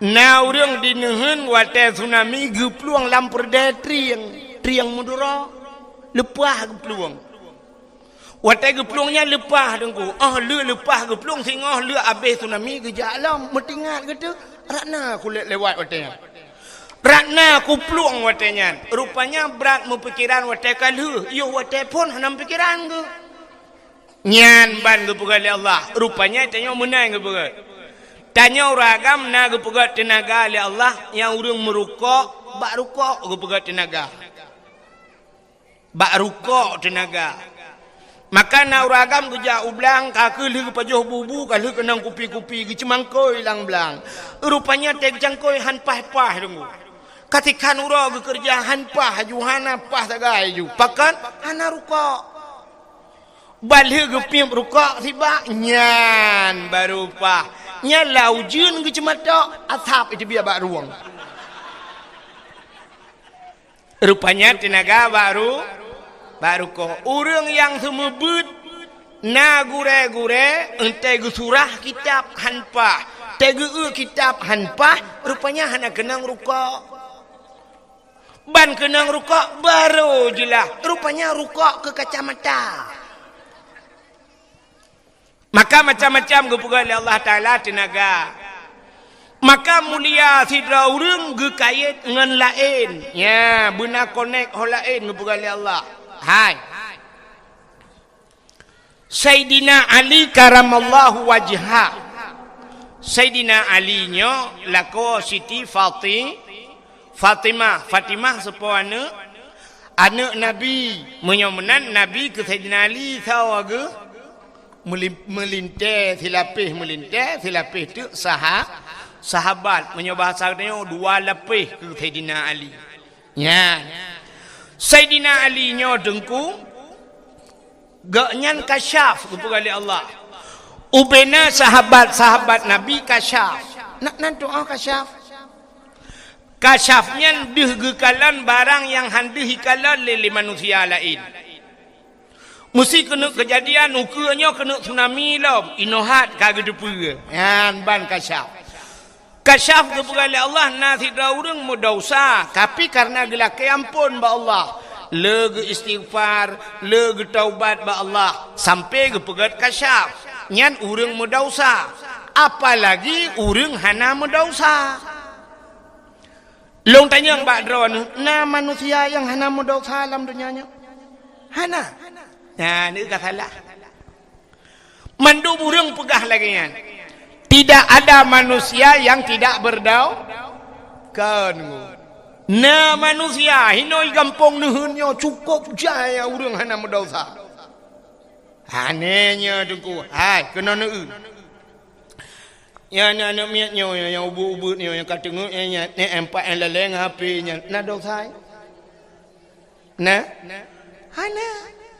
Nah orang di hun watai tsunami gepluang lampur dah triang mudura. Lepas gepluang. Watai gepluangnya lepas dengku. Le lepas gepluang sehingga le habis tsunami gejak alam. Metingat kata ratna kulit lewat watainya. Ratna ku pluang watainya. Rupanya berat mempikiran watai kalu. Yo watai pun hanam pikiran ke. Nyan ban ke pegali Allah. Rupanya tanya menang ke pegali. Tanya ragam na ke pegali tenaga oleh Allah. Yang urang merukuk. Bak rukuk ke pegali tenaga. Bak rukuk tenaga. Maka na uragam kerja ublang kaki li pajoh bubu kali kenang kupi-kupi gecemangkoi lang blang. Rupanya tek jangkoi han pah-pah dengu. Katikan ura kerja han pah juhana pah tagai ju. Pakan hana rukuk. Balhe gepim rukuk tiba nyan baru pah. Nya laujun gecemata atap itu biar bak ruang. Rupanya tenaga baru ko orang yang semebut na gure-gure ente surah kitab hanpah tege kitab hanpah rupanya hana kenang rukuk ban kenang rukuk baru jelah rupanya rukuk ke kacamata. Maka macam-macam kepugali Allah Ta'ala tenaga. Maka mulia sidra urang gekait dengan lain. Ya, benar connect ho lain kepugali Allah. Hai. Sayyidina Ali karamallahu wajha. Sayyidina Ali nyo lako Siti Fatimah sepuh anak Nabi menyomenan Nabi ke Sayyidina Ali sawaga melintas silapih tu sahabat menyobahasanya 2 lapih ke Sayyidina Ali. Ya. Sayyidina Ali nyo dengku gaknyan kasyaf kepada Allah. Ubena sahabat-sahabat Nabi kasyaf. Nak doa kasyaf. Kasyafnya deh gekalan barang yang handih hikalan lele manusia lain. Mesti kena kejadian ukurnya kena tsunami lah. Inohat kagak depu. Yan ban kasyaf. Kasyaf kepada Allah nasida urang mudosa tapi karena gelak ampun ba Allah le istighfar le taubat ba Allah sampai ke pegat kasyaf nyan urang mudosa apalagi urang hana mudosa. Long tanya mbak dron na manusia yang hana mudosa dalam dunianya hana. Nah ni kata salah mandu urang pegah lagi nyan. Tidak ada manusia yang tidak berdaukan. Nah manusia hinoi gampong nuhunnya cukup jaya urang hana mendosa. Hanenya dengku. Hai kena neun. Ya anak miatnya yang ubut-ubutnya yang kata ngenya ni empat yang leleng HP-nya. Nah dosa. Nah.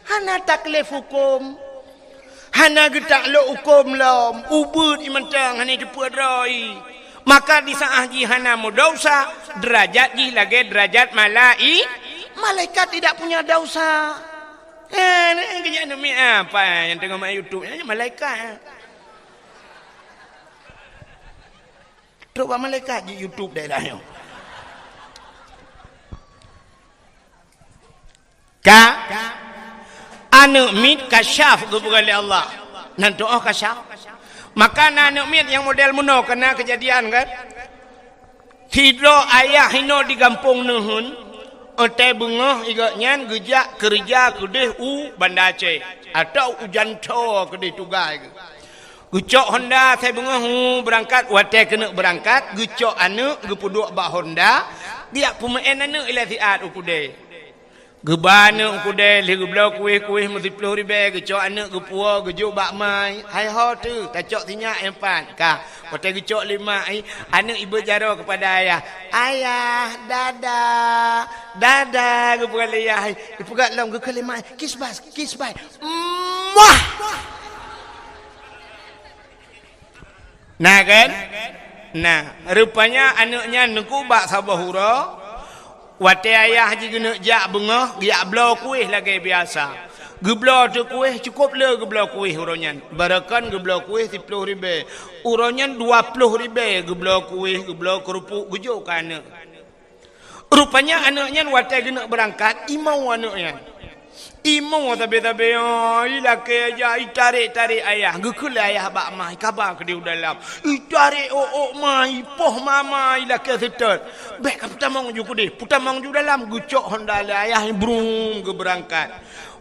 Hana taklif hukum. Hana getak lo hukum lom ubud imantang hana jeput roi maka di saat ji hana dosa derajat ji lagi derajat malaikat tidak punya dosa. Ni kerja ni apa yang tengok mak YouTube ni malaikat. Coba malaikat di YouTube dah yo. Anak mit kasyaf kepada Allah. Nan doa kasyaf. Maka anak mit yang model muno kena kejadian kan. Hidro ayah hino di kampung nuhun. Otai bengah igaknya gejak kerja kedeh Banda Aceh atau ujan to kedeh tugai. Gucok Honda saya bengah berangkat watai kena berangkat gucok anak gepuduk bak Honda dia pemain anak ila tiat ukude gebana ukude le geblo kuih mesti 10 ribu gecok anak gepua gejuk bak mai hai ho tu tacok tinyak empat ka hotel gecok 5 anak ibu jaro kepada ayah dada gepua le ayah ibu kat lam ke kelima kiss bye muah nah kan nah rupanya anaknya nengku bak sabahura wate ayah je kena jak bengah dia blau kuih lagi biasa geblau tu kuih cukup le geblau kuih uronyan barakan geblau kuih 10 ribu uronyan 20 ribu geblau kuih geblau kerupuk gejuk ke anak rupanya anaknya wate kena berangkat imau anaknya imau tabe-tabe laki aja tarik ayah gekul ayah bak mai kabar ke dia dalam tarik mai poh mama laki setot bek putamang ju kudi putamang ju dalam gucok honda ayah brung ke berangkat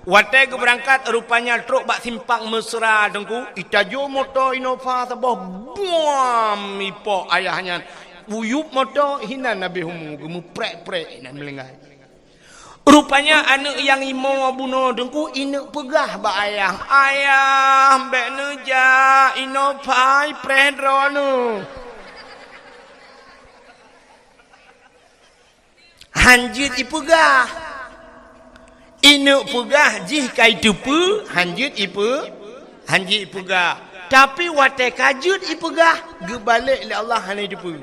wate ke berangkat rupanya truk bak simpang mesra dengku itajo motor Innova sabah buam ipo ayahnya buyup motor hina nabi humu gemu prek nan melenggai. Rupanya anak yang imau bunuh dengku inak pegah ba ayah mbak neja inopai predronu hanjit ipegah inak pegah jih kai tupu hanjit ipegah tapi wate kajut ipegah gebalik le Allah hanai tupu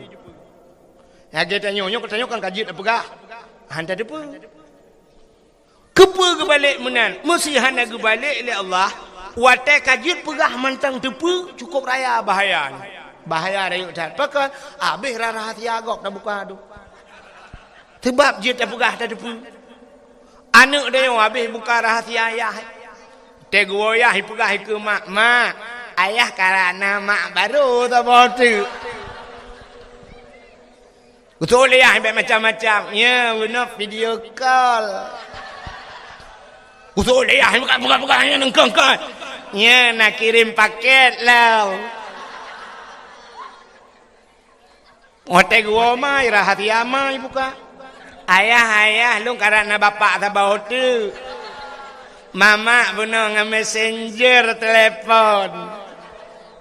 ya kita tanya kan kajut ipegah hantar tupu kepa kebalik menan mesti hana kebalik oleh Allah watai kajit pegah mantang tepu cukup raya bahaya rayuk tak pakai habis rahasia agak dah buka tu sebab dia tak pegah tak tepu anak dia habis buka rahasia ayah tegur ayah pegah ke mak ayah karena mak baru tak botu betul ayah macam-macam ya guna video call usul dia buka hanya nengkong kan ya nak kirim paket lah hotel gua mai rahasia mai buka ayah lu karena bapak tabau tu mama benar dengan messenger telefon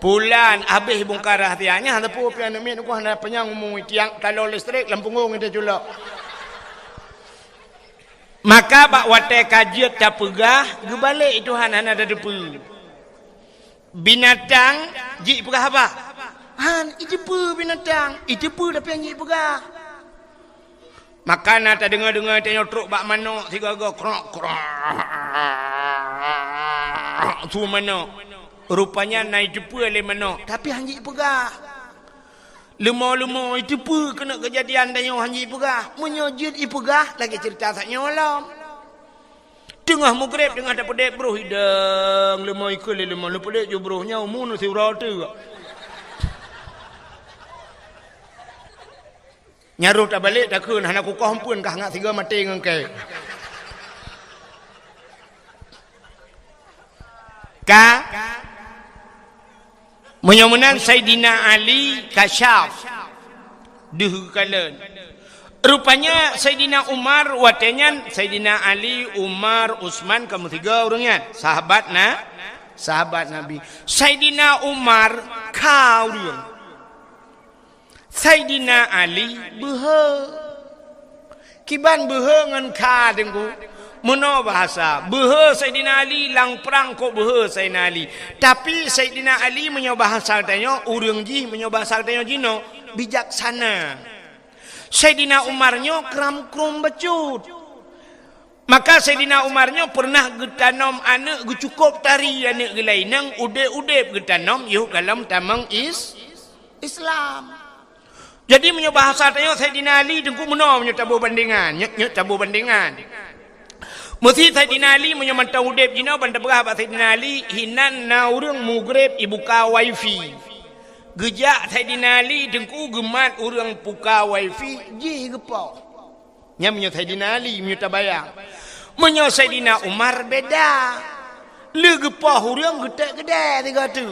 bulan habis bongkar rahasianya ada pun pian min aku hendak penyang umum tiang kalau listrik lampunggung itu julak maka bak wate kajiat tak pegah gebalik Tuhan hana ada depu binatang jik pegah apa han itu pu binatang itu pu tapi yang jik pegah maka nak dengar tanya truk bak manok tiga krok tu manok rupanya naik depu le manok tapi hang jik pegah lemah itu pun kena kejadian dan yang hanji pegah menyojud ipegah lagi cerita sak nyolam tengah maghrib tengah dapat dek bro hidang lemah ikut lemah lupa dek jo bro nya umun si rata nyaruh tak balik tak kun hana ku kompun kah ngak tiga mati ngengke ka menyamunan Sayyidina Ali kasyaf dihukalen rupanya Sayyidina Umar watenyan Sayyidina Ali Umar Utsman kamu tiga orangnya sahabat Nabi Sayyidina Umar kau dia Sayyidina Ali behe kiban behe ngan ka dengku Meno bahasa behe Sayyidina Ali lang perang kok behe Sayyidina Ali tapi Sayyidina Ali menyoba bahasa tanya urang ji menyoba bahasa tanya jino bijaksana Sayyidina Umarnya kram-krum becut maka Sayyidina Umarnya pernah getanom anak cukup tari anak gelainang ude-ude getanom yuk dalam tamang Islam jadi menyoba bahasa tanya Sayyidina Ali dengku meno menyoba bandingan nyek tabu bandingan mesti Sayyidina Ali menyamantau udep jina banda berah Sayyidina Ali hinan na urang mugrib ibuka wifi gejak Sayyidina Ali dengku gemat urang buka wifi ji gepau nya menyo Sayyidina Ali menyo tabayang menyo Sayyidina Umar beda le gepau urang gede-gede tiga tu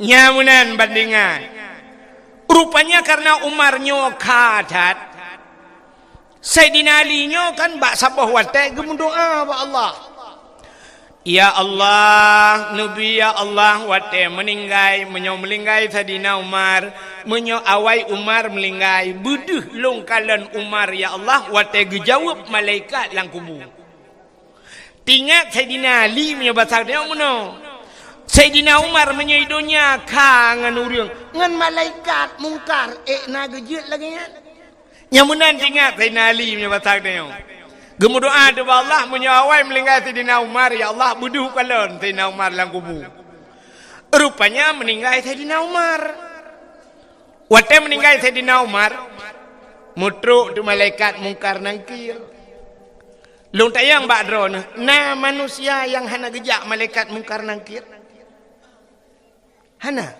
nyamunan bandingan Rupanya karena Umar nyo kadat, Sayyidina Ali nyo kan bak sabah watak gemu doa ba Allah. Ya Allah, Nabi ya Allah watak meninggai menyo melinggai Sayyidina Umar, menyo awai Umar melinggai buduh long kalan Umar ya Allah watak gejawab malaikat lang kubur. Tingat Sayyidina Ali menyo basak dia mono. Sayyidina Umar menyaidonya kangen urang ngan malaikat mungkar na gejut lagi nya. Nyamunan ingat Sayyidina Ali punya batak dia. Gemu doa tu Allah menyawai melinggai Sayyidina Umar ya Allah buduh kalon Sayyidina Umar lang kubur. Rupanya meninggal Sayyidina Umar. Waktu meninggal Sayyidina Umar, mutruk tu malaikat mungkar nangkir. Long tayang bakdro na manusia yang hana gejak malaikat mungkar nangkir. Hana.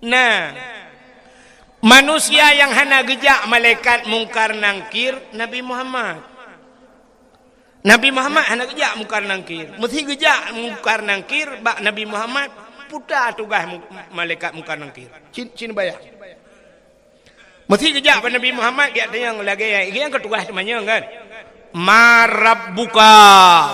Nah, manusia yang hana gejak malaikat mungkar nangkir Nabi Muhammad. Nabi Muhammad hana gejak mungkar nangkir. Mesti gejak mungkar nangkir bak Nabi Muhammad putar tugas malaikat mungkar nangkir. Cin bayar. Mesti gejak pada Nabi Muhammad dia yang lagi yang ketugas namanya kan. Marabbuka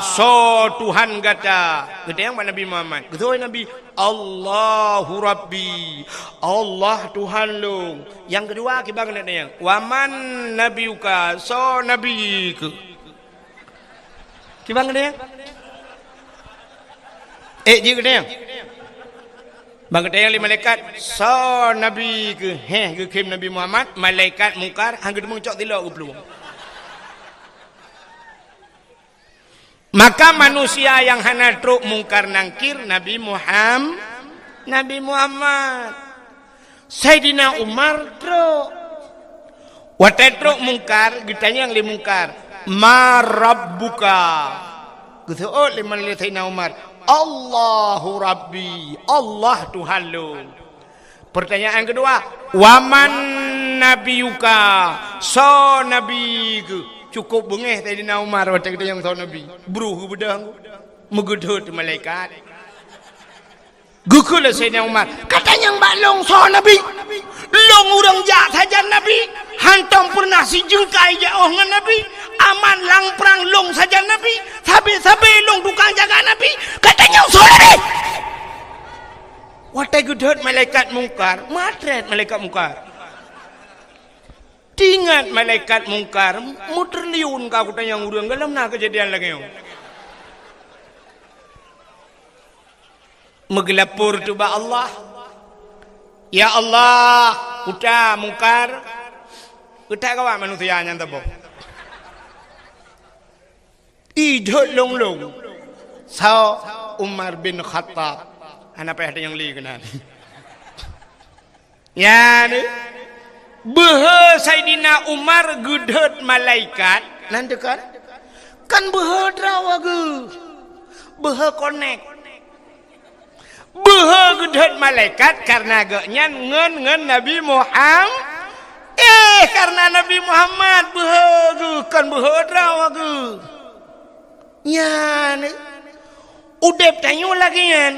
so Tuhan kata kita yang Nabi Muhammad betul Nabi Allahu Rabbi Allah Tuhan lu. Yang kedua kita kena yang waman nabiuka so nabiku kita kena yang dia kena yang bang kena yang malaikat so nabi ke ke kim Nabi Muhammad malaikat mungkar hang gedemung cok tilok ke peluang. Maka manusia yang hana truk mungkar nangkir Nabi Muhammad. Sayyidina Umar truk. Watai truk mungkar, ditanya yang li mungkar. Ma rabbuka. Gitu oh liman li Sayyidina Umar. Allahu Rabbi. Allah Tuhan lu. Pertanyaan kedua. Waman nabiyuka. So nabiku. Cukup bengeh Sayyidina Umar waktu kita yang tahu Nabi beruh bedang megedut malaikat gukul Sayyidina Umar katanya mbak long so Nabi long urang jak saja Nabi hantam pernah si jengkai jauh ngan Nabi aman lang perang long saja Nabi sabe long tukang jaga Nabi katanya so Nabi waktu gedut malaikat mungkar matret malaikat mungkar. Tingat malaikat mungkar muterliun kau tanya urang dalam na kejadian lagi yo. Megelapur tu ba Allah. Ya Allah, uta mungkar. Uta kawa manusia nya tabo. Idot long. Sao Umar bin Khattab. Ana pa ada yang li kenan. Ya ni. Behe Sayyidina Umar gedut malaikat nanti kan behe drawa ge behe connect behe gedut malaikat karena gaknya ngen Nabi Muhammad karena Nabi Muhammad behe ge kan behe drawa ge nyan udep tanyo lagi nyan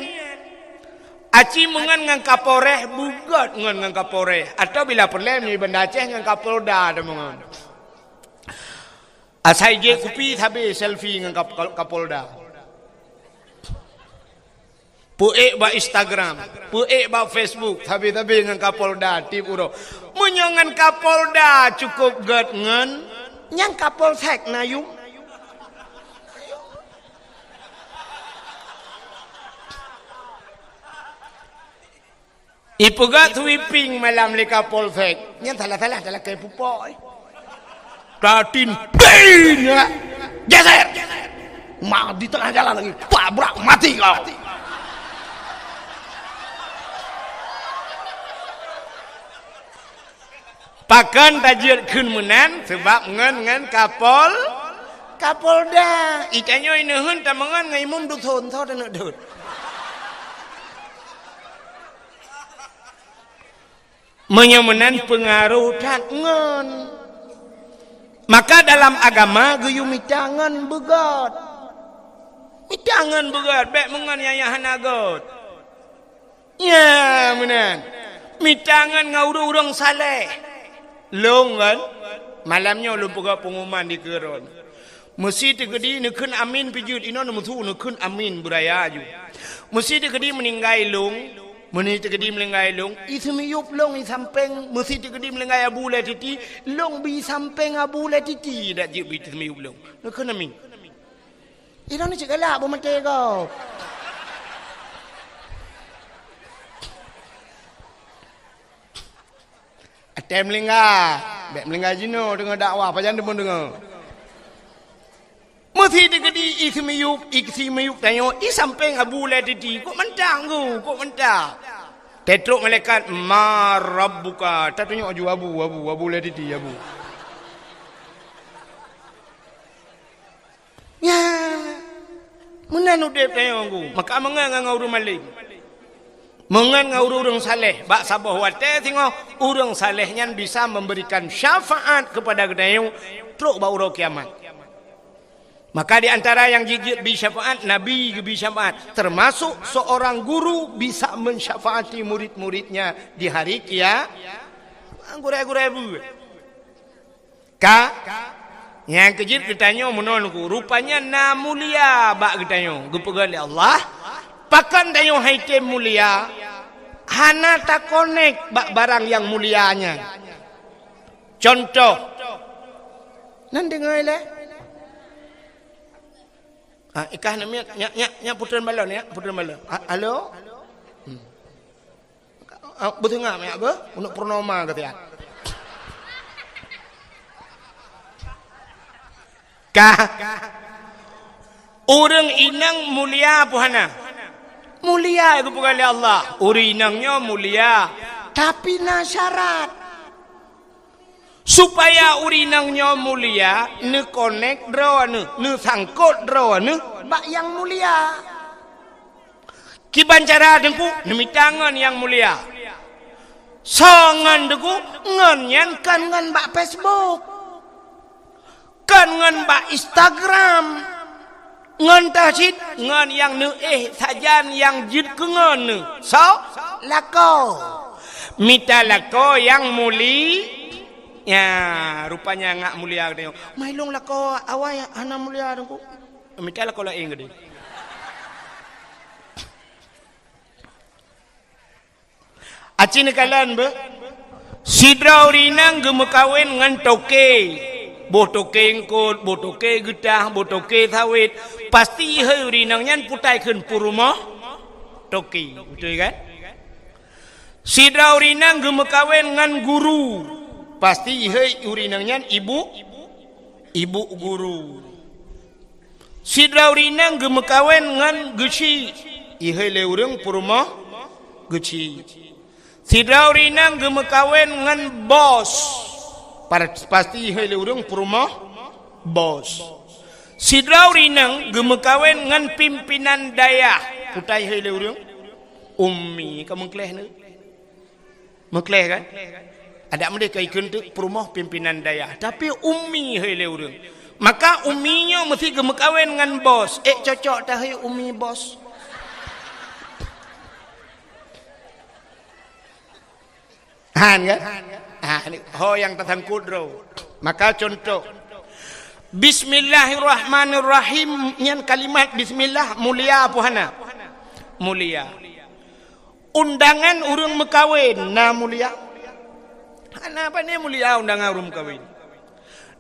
Aci mengan ngan Kapolres bugat ngan Kapolres atau bila perlu ni benda Aceh ngan Kapolda ada mengan. Asai je kupi thabe selfie ngan Kapolda. Puek ba Instagram, puek ba Facebook, thabe ngan Kapolda tip uro. Menyongan Kapolda cukup gat ngan nyang Kapolsek nayung. Ipugat sweeping malam leka polsek. Yang salah kayak pupok. Tatin bin ya. Geser. Mak di tengah jalan lagi. Tabrak mati kau. Pakan tajir kun menan sebab ngan Kapolda. Ikannya ini hun tamangan ngai mum duk thon thau dan dut. Menyamanan pengaruh tangan. Maka dalam agama geyu mitangan begat. Mitangan begat. Baik menganiaya hanagot. Ya menan. Mitangan ngau urang saleh. Long kan? Malamnya lu buka pengumuman di keron. Mesti tegedi nekun amin pijut ino mutu nekun amin budaya ju. Mesti tegedi meninggai long, mesti tegedi meninggai long. Itu miyup long i sampeng, mesti tegedi meninggai abu le titi, long bi sampeng abu le titi dak je bi miyup long. Nekun amin. Ino ni cekala bo mate kau. Atem melingga, bek melingga jino dengan dakwah pajan demun dengar. Mesti digedi isi miyup tanyo i samping abu le titi kok mentang kok mentang. Tetruk malaikat ma rabbuka, tak tunjuk aju abu le titi abu. Ya. Menan udep tanyo ku, maka mengang ngau rumalik. Mengan ngau urang saleh, bak sabah wate tengok urang saleh nyan bisa memberikan syafaat kepada gedayu truk ba urang kiamat. Maka di antara yang gigit bi syafaat, Nabi bi syafaat, termasuk seorang guru bisa mensyafaati murid-muridnya di hari kiamat. Gurai-gurai bu. Yang kejit ketanya menolku, rupanya na mulia bak ketanya, gepegal Allah. Pakan dayo haite mulia, hana tak connect bak barang yang mulianya. Contoh, nan dengar le. Ikah namanya nya putran balon ya, putran balon. Halo? Betul ngah mak apa? Untuk purnama kata ya. Orang inang mulia puhana. Mulia itu bukan oleh Allah. Urinangnya mulia. Tapi na syarat. Supaya urinangnya mulia, ne connect draw ne sangkut draw ne bak yang mulia. Kiban cara dengku demi tangan yang mulia. Songan dengku ngan kan ngan bak Facebook. Kan ngan bak Instagram. Ngan tahsid ngan yang ne sajan yang jid ke ngan ne. So lako. Mita lako yang muli. Ya, rupanya ngak mulia gede. Mailong lako awai ana mulia dengku. Mita lako la ing gede. Acin kalan be. Sidra urinang gemekawin ngan toke. Botoke engkot, botoke getah, botoke sawit. Pasti hai urinang nyan putai keun purumah toki. Betul kan? Sidra urinang gemekawen ngan guru. Pasti hai urinang nyan ibu guru. Sidra urinang gemekawen ngan geci. Ihai le urang purumah geci. Sidra urinang gemekawen ngan bos. Pasti ihai le urang purumah bos. Sidra urinang gemekawen ngan pimpinan daya. Putai hai le urang ummi kamu kleh ne. Mekleh kan? Ada mereka ikut tu perumah pimpinan daya. Tapi ummi hai le urang. Maka umminya mesti gemekawen ngan bos. Cocok dah hai ummi bos. Han kan? Ni ho yang tersangkut ro. Maka contoh Bismillahirrahmanirrahim. Nyan kalimat bismillah mulia puhana. Mulia. Undangan urang mekawin na mulia. Ana apa ni mulia undangan urang mekawin.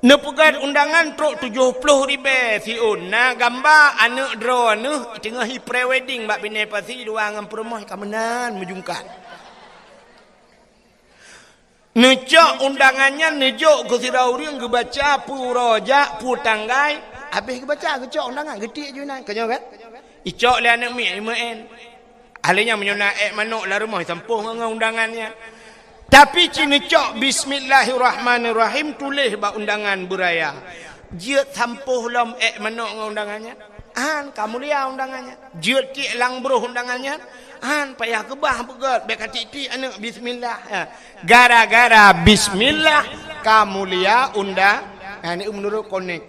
Nepegat undangan truk 70 ribu siun. Na gambar anak draw anu tengah pre-wedding bak bini pasi dua ngam perumah kamenan mejungkat. Nejok undangannya nejok ke sirau urang ke baca puroja putanggai. Habis ke baca ke cok undangan getik je nak kenyo kan. Icok le anak mi IMN. Ahlinya menyona manuk la rumah sampuh dengan undangannya. Tapi cini cok bismillahirrahmanirrahim tulis ba undangan beraya. Jiat sampuh lom manuk dengan undangannya. Han kamu lihat undangannya. Jiat ki lang bruh undangannya. Han payah kebah begat bek katik-tik anak bismillah. Gara-gara bismillah kamu lihat undang. Ini menurut konek.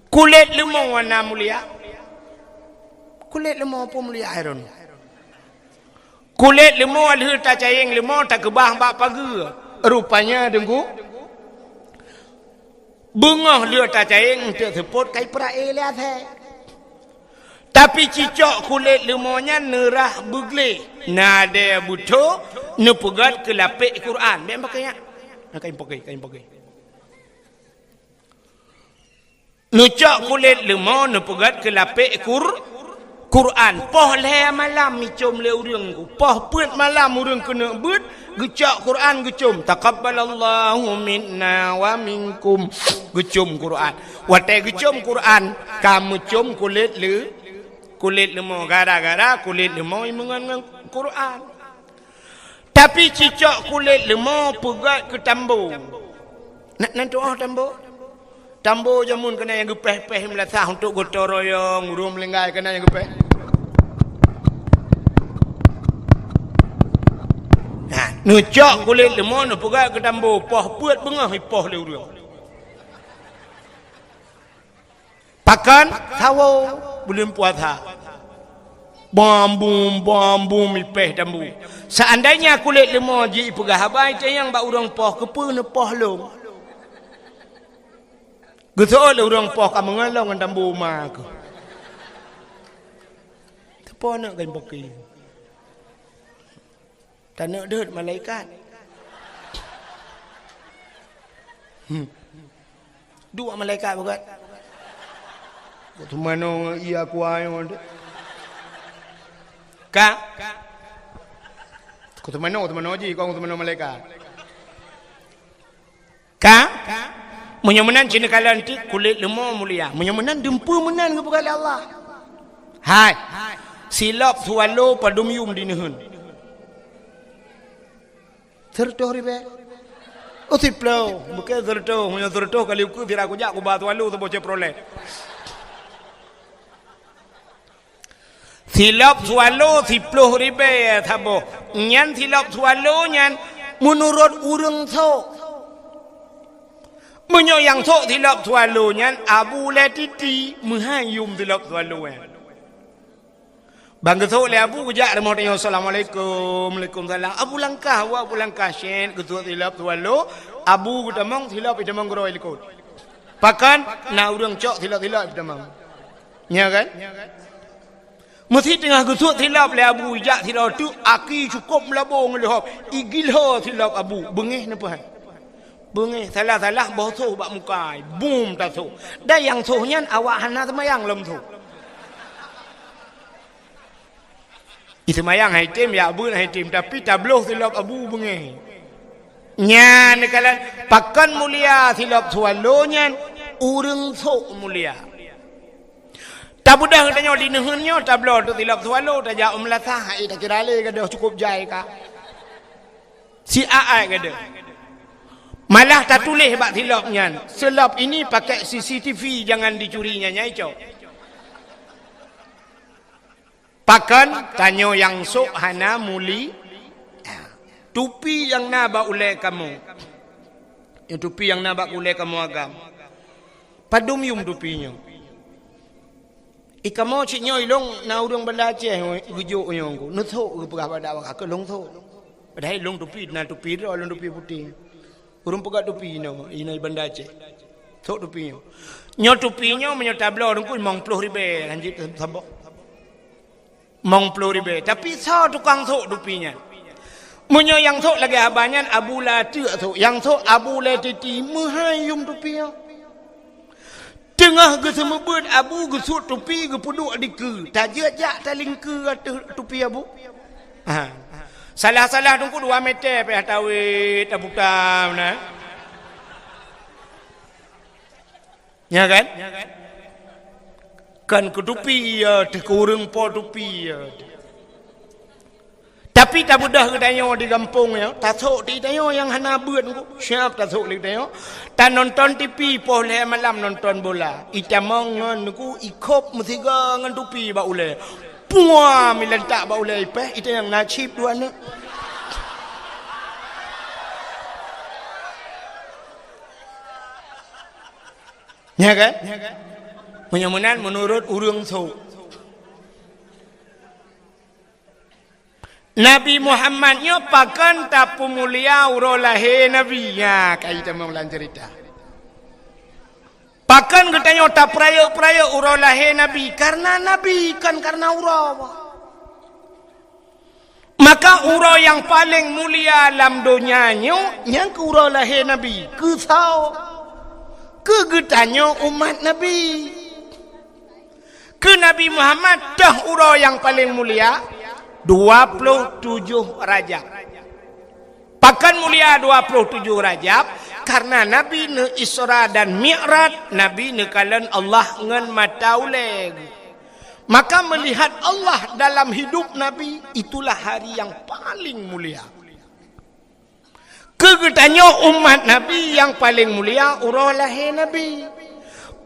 Kulit lemong warna mulia. Kulit lemong apa mulia iron. Kulit lemah leh tak cayeng lemah tak kebah bak pagar. Rupanya dengku. Bengah dia tak cayeng untuk seput kai perae lihat hai. Tapi cicak kulit lemahnya nerah begle. Nada buto nepegat ke lapik Quran. Biar pakainya. Kain pakai. Nucak kulit lemah nepegat ke lapik Quran. Poh le malam micum le urang ku. Poh put malam urang kena but gecak Quran gecum. Taqabbalallahu minna wa minkum. Gecum Quran. Watai gecum Quran, kamu cum kulit lemah gara-gara kulit lemah mengenang Quran. Tapi cicak kulit lemah pegat ke tambo. Nak doa tambo. Tambo jamun kena yang gepeh-peh melasah untuk gotong royong, urung melenggai kena yang gepeh. Nah, nucak kulit lemah nak pegat ke tambo, poh puat bengah poh le urang. Pakan tawo belum puasa. Bambum ipeh tambu. Seandainya kulit lemah ji pegah habai yang bak urang poh kepe ne poh long. Geso le urang poh ka mengalong ngan tambu ma ke. Tepo nak kain poki. Tak nak deut malaikat. Dua malaikat bukan. Tu mana ia kuai on. Ka? Kau tu mana ji kau tu mana malaikat. Ka? Menyemenan cina kalan ti kulit lemah mulia. Menyemenan dempu menan kepada Allah. Hai. Silap sualo padum yum dinehun. Tertoh ribe. Oh tiplau, bukan tertoh, punya tertoh kali aku tidak aku jak aku batu alu tu bocah proleh. Silap sualo tiploh ribe thabo. Nyan silap sualo nyan menurut urang so. Menyo yang so silap sualo nyan Abu Latiti menghayum silap sualo nyan. Bang so le Abu kejak remot yo assalamualaikum waalaikumsalam. Abu langkah syen ketua silap sualo. Abu gutamong silap itamong goro ilikut. Pakan na urang cok silap itamong. Nya kan? Mesti tengah gusut silap le Abu jak silap tu aki cukup melabung lehop igil ho silap Abu bengih napa hai bengih salah bosoh bak mukai boom tak so dah yang sohnyan awak hana semayang lem tu semayang hai tim ya Abu hai tim tapi tabloh silap Abu bengih nya nekalan pakan mulia silap sualonya urang sok mulia. Tak mudah tanya di nehunnya tablo tu tilap sualo tak jauh melasah ai tak kira le gadah cukup jai ka. Si ai gadah. Malah tak tulis bak tilapnya. Selap ini pakai CCTV jangan dicurinya nyai cok. Pakan tanya yang sok hana muli tupi yang nabak ulai kamu. Yang tupi yang nabak ulai kamu agam. Padum yum tupinya. Ikamo cik nyoy long na urang banda Aceh gujuk nyong ku nuthuk ke pegah pada awak ke long thuk padahal long tupi na tupi ro long tupi putih urang pegat tupi no ina banda Aceh thuk tupi nyo tupi nyo menyo tablo dong ku 90 ribe lanjut sabok 90 ribe tapi sa tukang thuk tupinya menyo yang thuk lagi abanyan Abu Lati thuk yang thuk Abu Lati mahayum tupi tengah ke semebut Abu gesut tupi ke puduk di ke tajak jak taling ke tupi Abu salah tunggu 2 meter pe tawit tabukam na ya kan ke tupi te kurang po tupi tapi tak mudah ke tanya di kampung ya tak sok di tanya yang hana beut ku siap tak sok di tanya tak nonton TV poh le malam nonton bola itamong ngan ku ikop mesti ngan tupi ba ule puah milentak ba ule ipeh itu yang nasib dua anak ya kan menyemenan menurut urang sok Nabi Muhammadnya pakan tapu mulia uro lahir Nabi. Ya, kita mau cerita. Pakan katanya tak peraya uro lahir Nabi. Karena Nabi kan karena uro. Maka uro yang paling mulia dalam dunianya yang ke uro lahir Nabi. Kesau. Kegetanya umat Nabi. Ke Nabi Muhammad dah uro yang paling mulia. 27 Rajab. Pakan mulia 27 Rajab karena Nabi ne Isra dan Mi'raj, Nabi ne kalan Allah ngan matauleg. Maka melihat Allah dalam hidup Nabi itulah hari yang paling mulia. Kegetanya umat Nabi yang paling mulia urang lahir Nabi.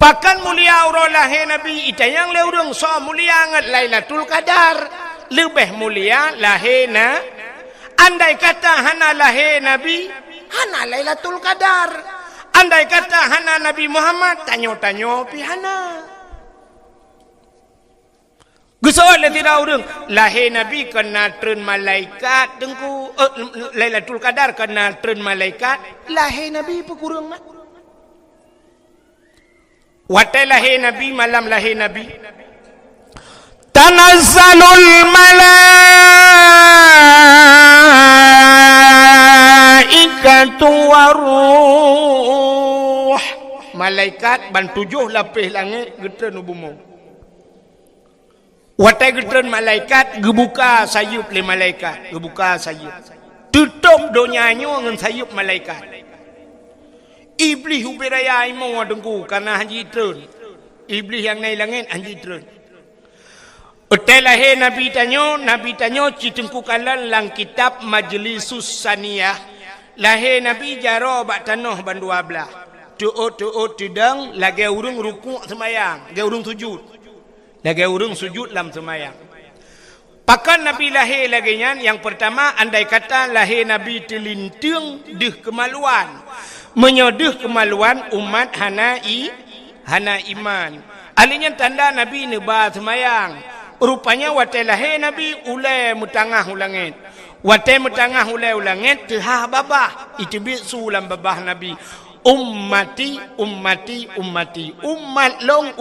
Pakan mulia urang lahir Nabi itayang leurung so mulia ngat Lailatul Qadar. Lebih mulia lahirna. Andai kata hana lahir Nabi, hana Lailatul Qadar. Andai kata hana Nabi Muhammad, tanyo-tanyo pi hana. Gusoal tidak urang lahir Nabi kena tren malaikat dengku Lailatul Qadar kena tren malaikat, lahir Nabi pekurang mat. Watai lahir Nabi malam lahir Nabi. Tanazzalul malaikatu waruh. Malaikat ban 7 lapis langit getreun bumi. Watai getreun malaikat gebuka sayup le malaikat, gebuka sayup. Tutup donyanya dengan sayup malaikat. Iblis ubiraya imo dengku karena haji treun. Iblis yang naik langit haji treun. Utai lahir Nabi tanyo citengku kalan lang kitab Majlisus Saniyah. Lahir Nabi jaro bak tanah ban 12. Tuut tidang lagi urung rukuk semayang, lagi urung sujud. Lagi urung sujud dalam semayang. Pakan Nabi lahir lagi yang pertama andai kata lahir Nabi telintung deh kemaluan. Menyodeh kemaluan umat hana iman. Alinya tanda Nabi neba semayang. Rupanya watai lahir Nabi ulai mutangah ulangit. Watai mutangah ulai ulangit tehah babah. Itu sulam babah Nabi. Ummati. Umat long.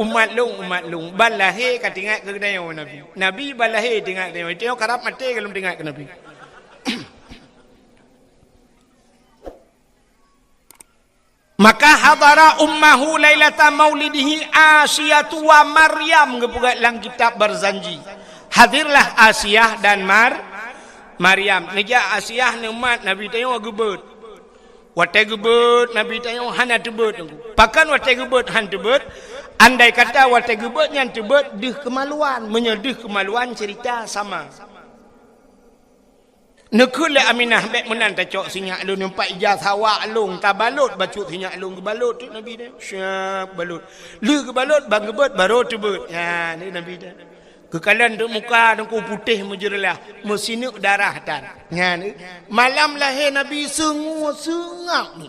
Balahir ka tinggal ke dayo Nabi. Nabi balahir tinggal dayo. Itu karap mati kalau tinggal ke Nabi. Maka hadara ummahu lailata maulidihi Asiyatu wa Maryam gepugat lang kitab berzanji. Hadirlah Asiyah dan Maryam. Neja Asiyah ne umat Nabi tayo gebet. Watai gebet Nabi tayo hana tebet. Pakan watai gebet han tebet. Andai kata watai gebet nyan tebet deh kemaluan, menyedih kemaluan cerita sama. Nekul le Aminah bek menan ta cok sinyak lu nampak ijazah awak long tabalut bacut sinyak long ke balut tu Nabi dia. Syap balut. Lu ke balut bang gebet baru tebet. Ya ni Nabi dia. Kekalan tu muka dengku putih menjeralah, mesinuk darah tan. Ya ni. Malam lahir Nabi sengak ni.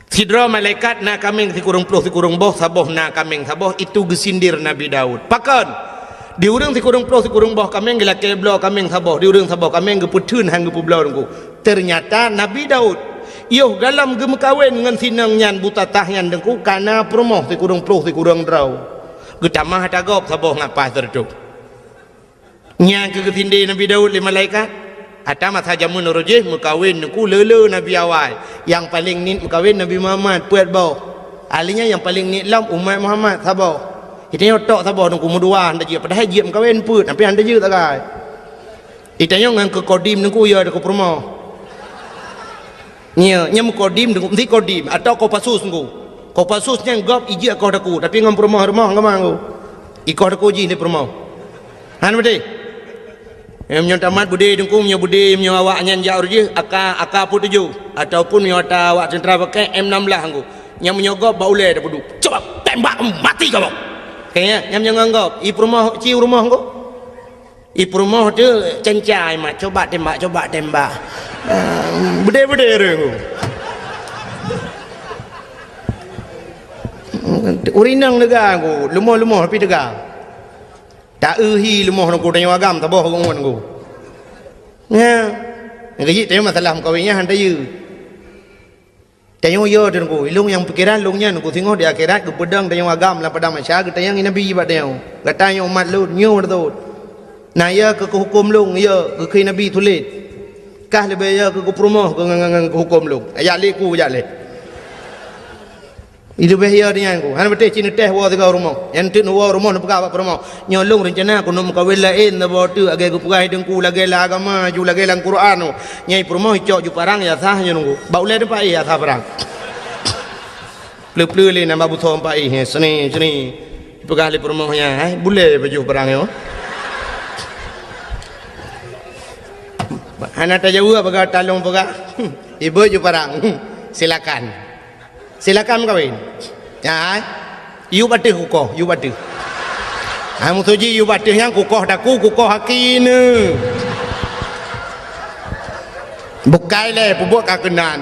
Sidra malaikat nak kaming tikurung puluh tikurung boh saboh nak kaming saboh itu gesindir Nabi Daud. Pakan di urang tikurung puluh tikurung boh kaming gila keblo kaming saboh di urang saboh kaming geputun hang gepublau dengku. Ternyata Nabi Daud Yoh galam gemekawin dengan sinang nyan buta tahyan dengku kana promoh tikurung puluh tikurung draw. Getamah tagap saboh ngapa tertup. Nya ke ketinde Nabi Daud le malaikat. Atamat saja menurujih mekawin dengku lele Nabi awal. Yang paling nit mekawin Nabi Muhammad puat bau. Alinya yang paling nit lam umat Muhammad saboh. Itanya tok saboh dengku mudua anda je padahal je mekawin put tapi anda je tak kai. Itanya ngan ke kodim dengku ya dengku promoh. Nya kodim dengku mesti kodim atau kopasus dengku. Kopasusnya gop iji kau daku tapi ngam promoh rumah ngamang ku. Ikau daku ji ni promoh. Han betul. Yang tamat budi dengku punya budi punya awak nyan jauh je aka pun 7 ataupun yang ada awak centra pakai M16 angku yang menyogop baulai dah peduk coba tembak mati kau kayaknya yang menganggap i rumah ci rumah angku i rumah tu cencai mak coba tembak budi rengku urinang negara angku lemah tapi tegak tak lemah aku tanya agam tak boh ngon aku Ngaji tanya masalah kawinnya hantar you. Tanya yo tengku, ilung yang pikiran lungnya tengku tengok di akhirat ke pedang tanya agam lah pedang masyarakat tanya nabi bat tanya. Katanya umat lu nyu tu. Nah ya ke hukum lung ya ke nabi tulis. Kah lebih ya ke promoh ke hukum lung. Ayat liku ayat le. Itu bahaya dia aku. Han betul cina teh wa tiga rumah. Yang tin wa rumah nak pegang apa rumah. Nyolong rencana aku nak kawin lain dah bawa tu agai aku pegang dengku lagi lah agama ju lagi lang Quran tu. Nyai rumah cok ju parang ya sah nunggu. Bau le depan ya sah parang. Pleu-pleu le nama butuh empat seni pegang le rumahnya. Boleh baju parang yo. Hana tak jauh pegang talung pegang. Ibu ju parang. Silakan. Silakan kawin. Ya, you batih kukoh, you batih. Kamu tuji you batih yang kukoh daku, kukoh hakine. Bukai le, pubuk kakenan.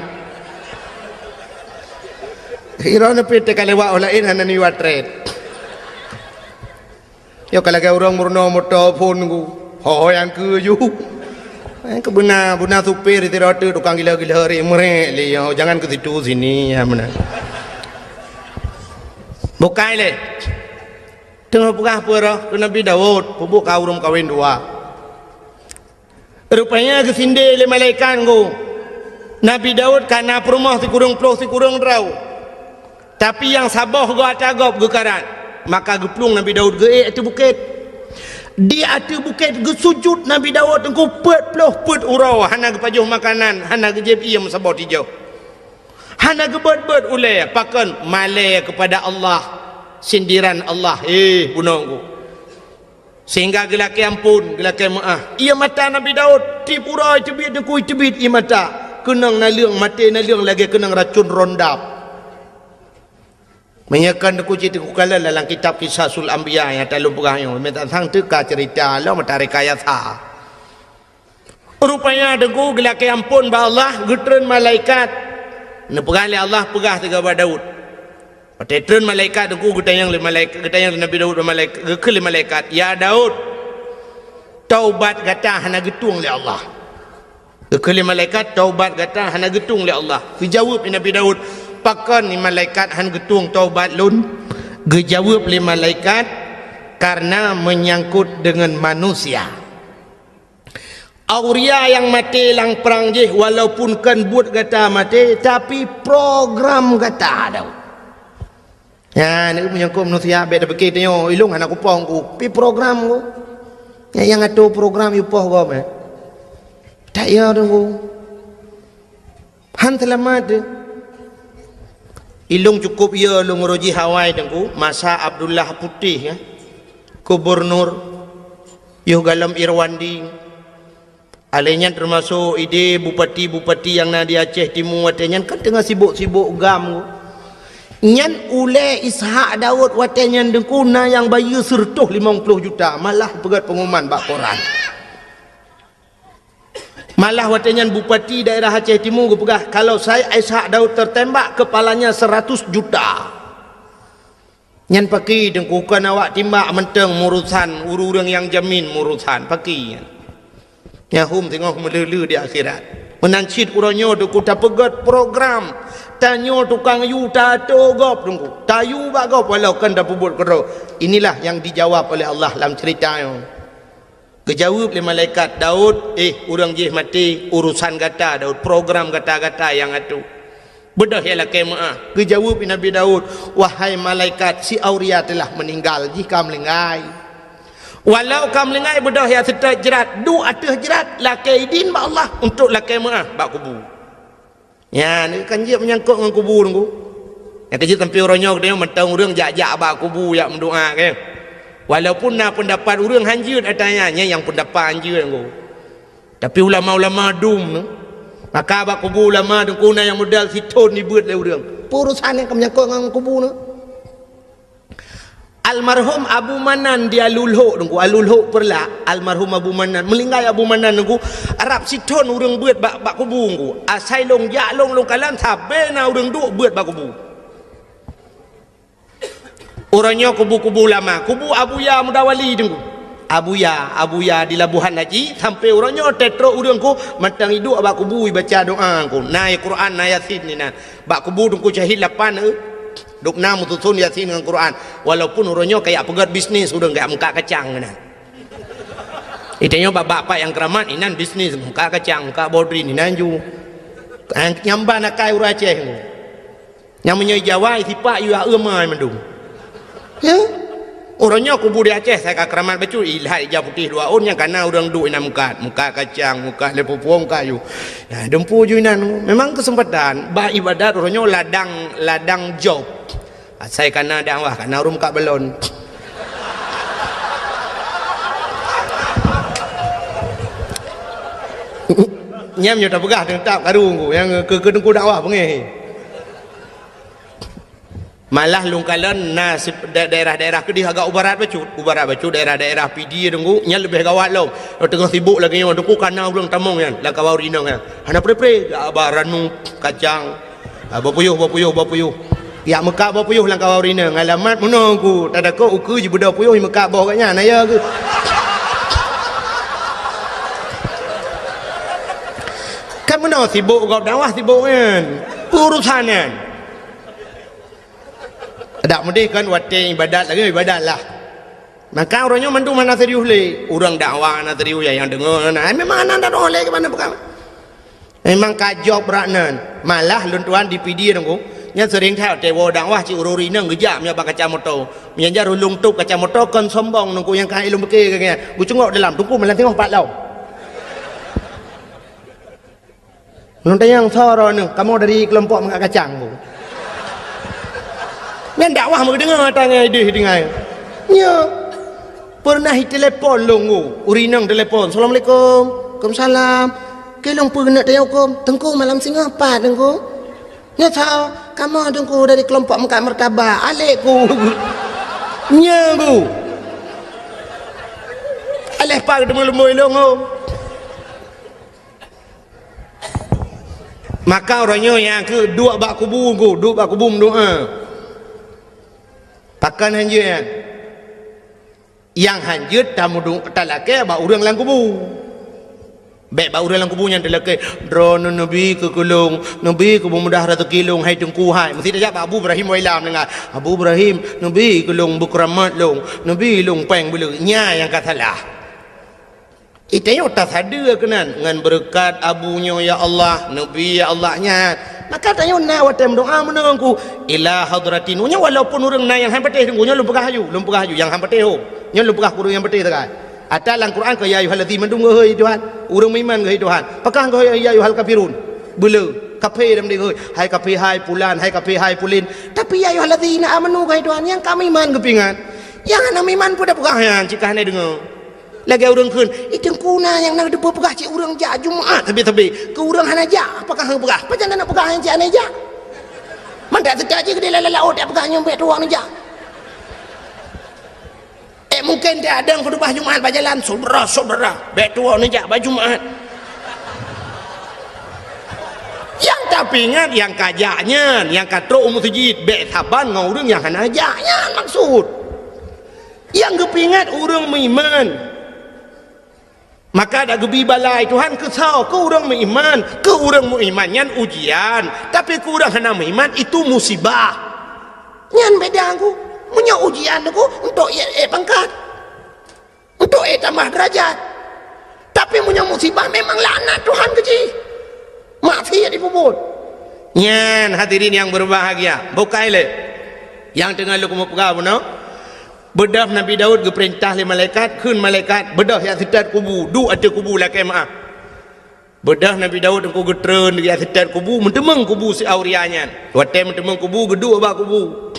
Hiro na pite kalewa olain hanan you atret. Yo kalau kau orang murno motor phone ku, ho yang ke you. Kebuna supir itu roti tukang gila-gila hari merek le jangan ke situ sini ya mana bukai le tengok pegah pura ke Nabi Daud pubuk kaurum kawin dua rupanya ke sinde le malaikat go Nabi Daud kana perumah si kurung ploh si kurung drau tapi yang saboh go atagop go karan maka geplung Nabi Daud ge itu bukit di atas bukit gesujud Nabi Daud engkau pet urau hana kepajuh makanan hana kejep iam sabot hijau hana gebet ulai pakan malai kepada Allah sindiran Allah bunongku sehingga gelaki ampun gelaki maaf ia mata Nabi Daud ti pura cebit dengku cebit ia mata kenang naliang mati naliang lagi kenang racun rondap menyakan aku cerita kukala dalam kitab Kisah Sul Anbiya yang dalam perangnya minta sang teka cerita Allah matarik ayat rupanya deku gelaki ampun ba Allah getren malaikat ne perang Allah pegah tiga ba Daud patren malaikat deku getayang le malaikat getayang Nabi Daud malaikat gekele malaikat ya Daud taubat gata hana getung le Allah gekele malaikat taubat gata hana getung le Allah dijawab Nabi Daud pakan ni malaikat han getung taubat lun gejawab le malaikat karena menyangkut dengan manusia auria yang mati lang perang je walaupun kan buat kata mati tapi program kata ada ya ni menyangkut manusia beda begitu yo ilung anak kupong ku pi program ku yang atu program yupoh go me tak ya dong han selamat ilung cukup ya lung roji Hawaii dengku masa Abdullah Putih ya gubernur yuh galam Irwandi alenya termasuk ide bupati yang na di Aceh Timur watenya kan tengah sibuk-sibuk gam nyan ule Ishak Daud watenya dengku na yang bayu sertuh 50 juta malah pegat pengumuman bak koran malah watenya bupati daerah Aceh Timur gue pegah kalau saya Ishak Daud tertembak kepalanya 100 juta nyan paki dengkukan awak timbak menteng murusan ururang yang jamin murusan paki ya hum tengok melulu di akhirat menancit uranyo tu kuda pegat program tanyo tukang yu tato gop dengku tayu bak gop walau kan dah pubut kero inilah yang dijawab oleh Allah dalam ceritanya kejawab oleh malaikat Daud orang jih mati urusan kata Daud program kata-kata yang itu bedah ialah kemaah kejawab Nabi Daud wahai malaikat si Auria telah meninggal jika melengai walau kamu melengai bedah ya serta jerat du atah jerat lakai din ba Allah untuk lakai maah bak kubur ya ni kan dia menyangkut dengan kubur tu yang kecil tempi orangnya dia mentang orang jak-jak bak kubur yang mendoa kan walaupun nak pendapat orang hanjut atanya yang pendapat hanjut engko tapi ulama-ulama dum maka bak kubur ulama dengku na yang modal siton dibuat le orang urusan yang menyangkut dengan kubur tu almarhum Abu Manan dia lulhuk dengku alulhuk perla almarhum Abu Manan melinggai Abu Manan dengku Arab siton orang buat bak kubur dengku asai long jak long kalan sabena orang duk buat bak kubur orangnya kubu-kubu lama kubu Abu Ya Mudawali dengku Abuya di Labuhan Haji sampai orangnya tetro urang ku matang hidup abak kubu baca doa ku naik Quran naik Yasin ni nah bak kubu duk jahil lapan duk nam tutun Yasin dengan Quran walaupun orangnya kayak pegat bisnis udah enggak muka kacang nah itanya bapak yang keramat inan bisnis muka kacang muka bodri ni nanju nyamba nak kai ura Aceh yang menyai Jawa sipak yu amai mendung ya orangnya kubu di Aceh saya keramat betul ilhat hijau putih dua on yang kana orang duk ina muka kacang muka lepopo muka yu ya dempu ju inan memang kesempatan bah ibadat orangnya ladang job saya kana dakwah kana rum ka belon nyam nyo tak pegah tentang karung ku yang ke dengku dakwah pengen malah lungkalan nasib daerah-daerah ke dia agak ubarat bacut daerah-daerah PD dengku nya lebih gawat lo tengah sibuk lagi yang dengku kana ulang tamong kan la kawau rinang kan hana pre baran mu kacang bapuyuh ya Mekah bapuyuh lang kawau rinang alamat menunggu tak ada ko uku je budak puyuh Mekah bawah katnya naya ke kan mana sibuk kau dakwah sibuk kan urusan kan tak mesti kan wate ibadat lagi ibadat lah maka orangnya mandu mana serius le orang dakwah mana serius ya yang dengar nah memang anak tak oleh ke mana bukan memang kajok beranan malah luntuan di PD dengku nya sering thao tewo dakwah ci ururi nang gejak nya bak kaca motor nya rulung tuk kaca motor kan sombong nungku yang kai ilmu ke kaya bu cungok dalam tungku malah tengok pat lau nonton yang soro ni, kamu dari kelompok mengak kacang bu. Yang dakwah mereka dengar tanya ide dengar. Ya, pernah telepon longu, urinang telepon. Assalamualaikum, Waalaikumsalam. Kelong pernah tanya hukum, tengku malam singa apa tengku? Ya tahu, kamu tengku dari kelompok mengak mertabak, alekku. Ya bu. Alek pak demi lembu longu. Maka orangnya yang ke dua bak kubu doa pakan hanjut yang hanjut tamu talake bak urang lang kubu bak urang lang kubu yang talake drone nabi ke kulung nabi kubu mudah ratu kilung hai tengku hai mesti dia Abu Ibrahim wailam dengar Abu Ibrahim nabi kulung bukramat long nabi long peng bulu nya yang katalah itanya tak ada kenan dengan berkat abunya ya Allah nabi ya Allahnya maka tanya na watem doa menengku ila hadratin nya walaupun urang na yang hampateh nya lumpuh hayu yang hampateh nya lumpuh kuru yang peteh tak ada dalam Quran ke ya ayyuhallazina mandung heuy Tuhan urang iman ke Tuhan pakang ke ya ayyuhal kafirun bele kafir dem heuy hai kafir hai pulan hai kafir hai pulin tapi ya ayyuhallazina amanu ke Tuhan yang kami iman kepingan yang ana iman pun dah pegahan cikah ni dengar lagi orang kun itu kuna yang nak depa pegah cik orang jak Jumaat tapi ke orang hana jak apakah hang pegah macam nak pegah yang cik hana jak mandak sedak je ke dia lalau tak pegah nyampe tuang ni jak mungkin dia ada khutbah Jumaat berjalan saudara bek tuang ni jak Jumaat yang tapi ingat yang kajaknya yang katrok masjid bek saban ngau orang yang hana jaknya maksud yang kepingat orang beriman maka ada gebi balai Tuhan kesal ke orang beriman ke orang beriman nyan ujian tapi ke orang hana beriman itu musibah nyan beda aku punya ujian aku untuk pangkat untuk tambah derajat tapi punya musibah memang laknat Tuhan kecil maafia dipuput nyan hadirin yang berbahagia bukai le yang tengah lu kumu pegah no bedah Nabi Daud ke perintah le malaikat kun malaikat bedah yang setat kubu du ada kubu lah kemaah bedah Nabi Daud engko getreun yang setat kubu mentemeng kubu si aurianya wate mentemeng kubu gedu ba kubu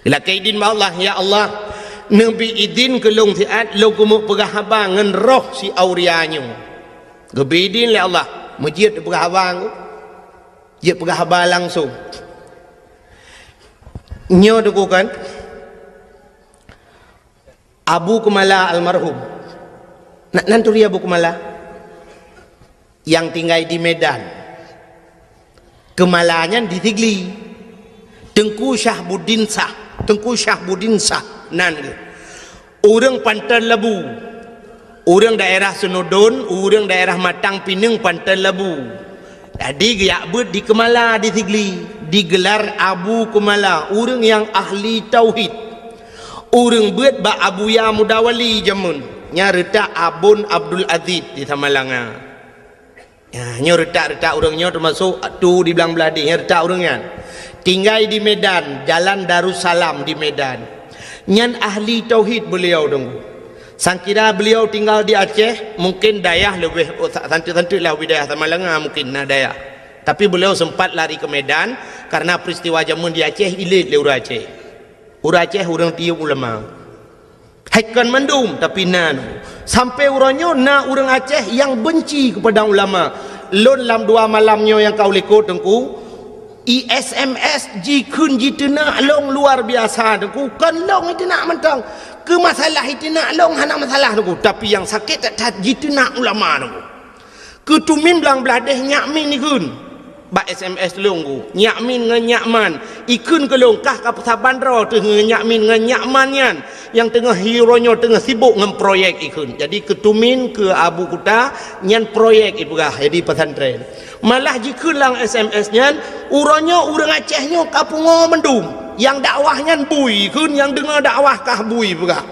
ila kaidin ba Allah ya Allah nabi idin ke long siat lo kumu pegah abang ngan roh si aurianya gebidin le Allah masjid pegah abang je pegah abang langsung nyo dukukan Abu Kumala almarhum nanturi Abu Kumala yang tinggal di Medan kemalanya di Tigli Tengku Syahbuddin Sah nan Orang Pantai Labu, orang daerah Senodon, orang daerah Matang Pinang Pantai Labu. Jadi giak ber di Kemala di Tigli, digelar Abu Kemala, orang yang ahli tauhid. Orang ber ba Abu Ya Mudawali jamun, nya retak Abun Abdul Aziz di Tamalanga. Ya, nya retak orangnya termasuk tu di belang beladi, nya retak orangnya. Tinggal di Medan, Jalan Darussalam di Medan. Nyan ahli tauhid beliau dong. Sangkira beliau tinggal di Aceh, mungkin dayah lebih santai-santai lah wilayah Tamalanga mungkin nah dayah. Tapi beliau sempat lari ke Medan karena peristiwa jamun di Aceh ilit le urang Aceh. Urang Aceh orang tiup ulama. Haikan mandum tapi nan sampai urangnya na orang Aceh yang benci kepada ulama. Lon lam dua malamnya yang kau lekot tengku. ISMS jikun jitena long luar biasa dengku kan long itena mentang ke masalah itena long hana masalah dengku tapi yang sakit tak jitena ulama dengku ketumin belang beladeh nyakmin ikun ba SMS longku nyakmin ngan nyakman ikun ke longkah ka Sabandra tu nyakmin ngan nyakman yan yang tengah hironya tengah sibuk ngan proyek ikun jadi ketumin ke Abu Kuta nyan proyek ibugah jadi pesantren malah jika lang SMS nya urangnya urang Acehnya kapungo mendum yang dakwahnya bui kun yang dengar dakwah kah bui pegah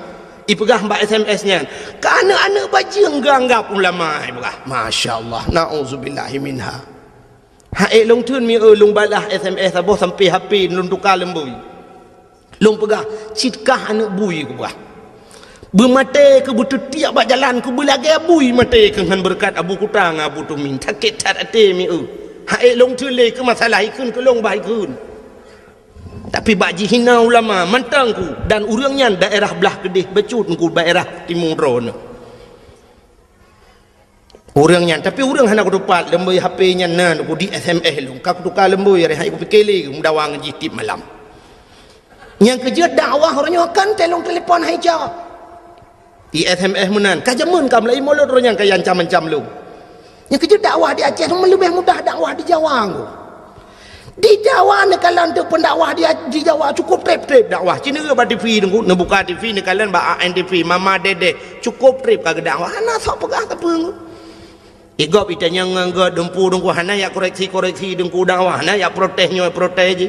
ipegah mbak SMS nya kana anak bajing ganggap ulama pegah masyaallah nauzubillahi minha hae long tun mi long balah SMS aboh sampai HP long tukar lembui long pegah citkah anak bui pegah bermate ke butuh tiap bak jalan ku belagi bui mate ke ngan berkat Abu Kutang Abu Tumin sakit tak ate mi hae long tule ke masalah ikun ke long baik kun tapi bak jihina ulama mantang ku dan urangnya daerah belah Kedih becut ku daerah Timur Ron urangnya tapi urang hana ku dapat lembui HP nya nan ku di SMS long ka ku tukar lembui re ku pikele ku dawang jitip malam yang kerja dakwah orangnya kan telong telefon hai ja di SMS menan kajamun kam lai mulut orang yang kaya ancam-ancam lu yang kerja dakwah di Aceh lebih mudah dakwah di Jawa di Jawa ni kalian tu pendakwah di Jawa cukup trip dakwah Cina ke ba TV tunggu ne buka TV ni kalian ba ANTV Mama Dede cukup trip ka dakwah hana sok pegah ka pung igop itanya ngangga dempu dengku hana ya koreksi dengku dakwah hana ya protesnya protes je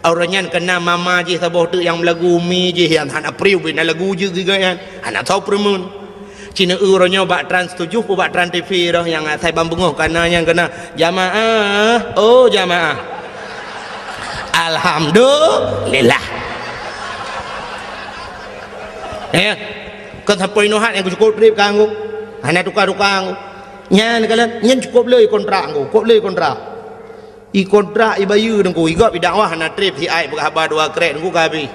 orangnya kena mama je saboh tu yang lagu mi je yang hana priu bina lagu je juga yang hana tahu permun Cina orangnya bak Trans 7 pu bak Trans TV dah yang saya bambungoh karena yang kena jamaah oh jamaah alhamdulillah kan sampai nohat yang cukup trip kanggo hana tukar-tukar nyan kalian nyan cukup le kontrak kau cukup le kontrak i kontrak i bayu dengku i gop i dakwah na trip si ai berkhabar dua krek dengku kabi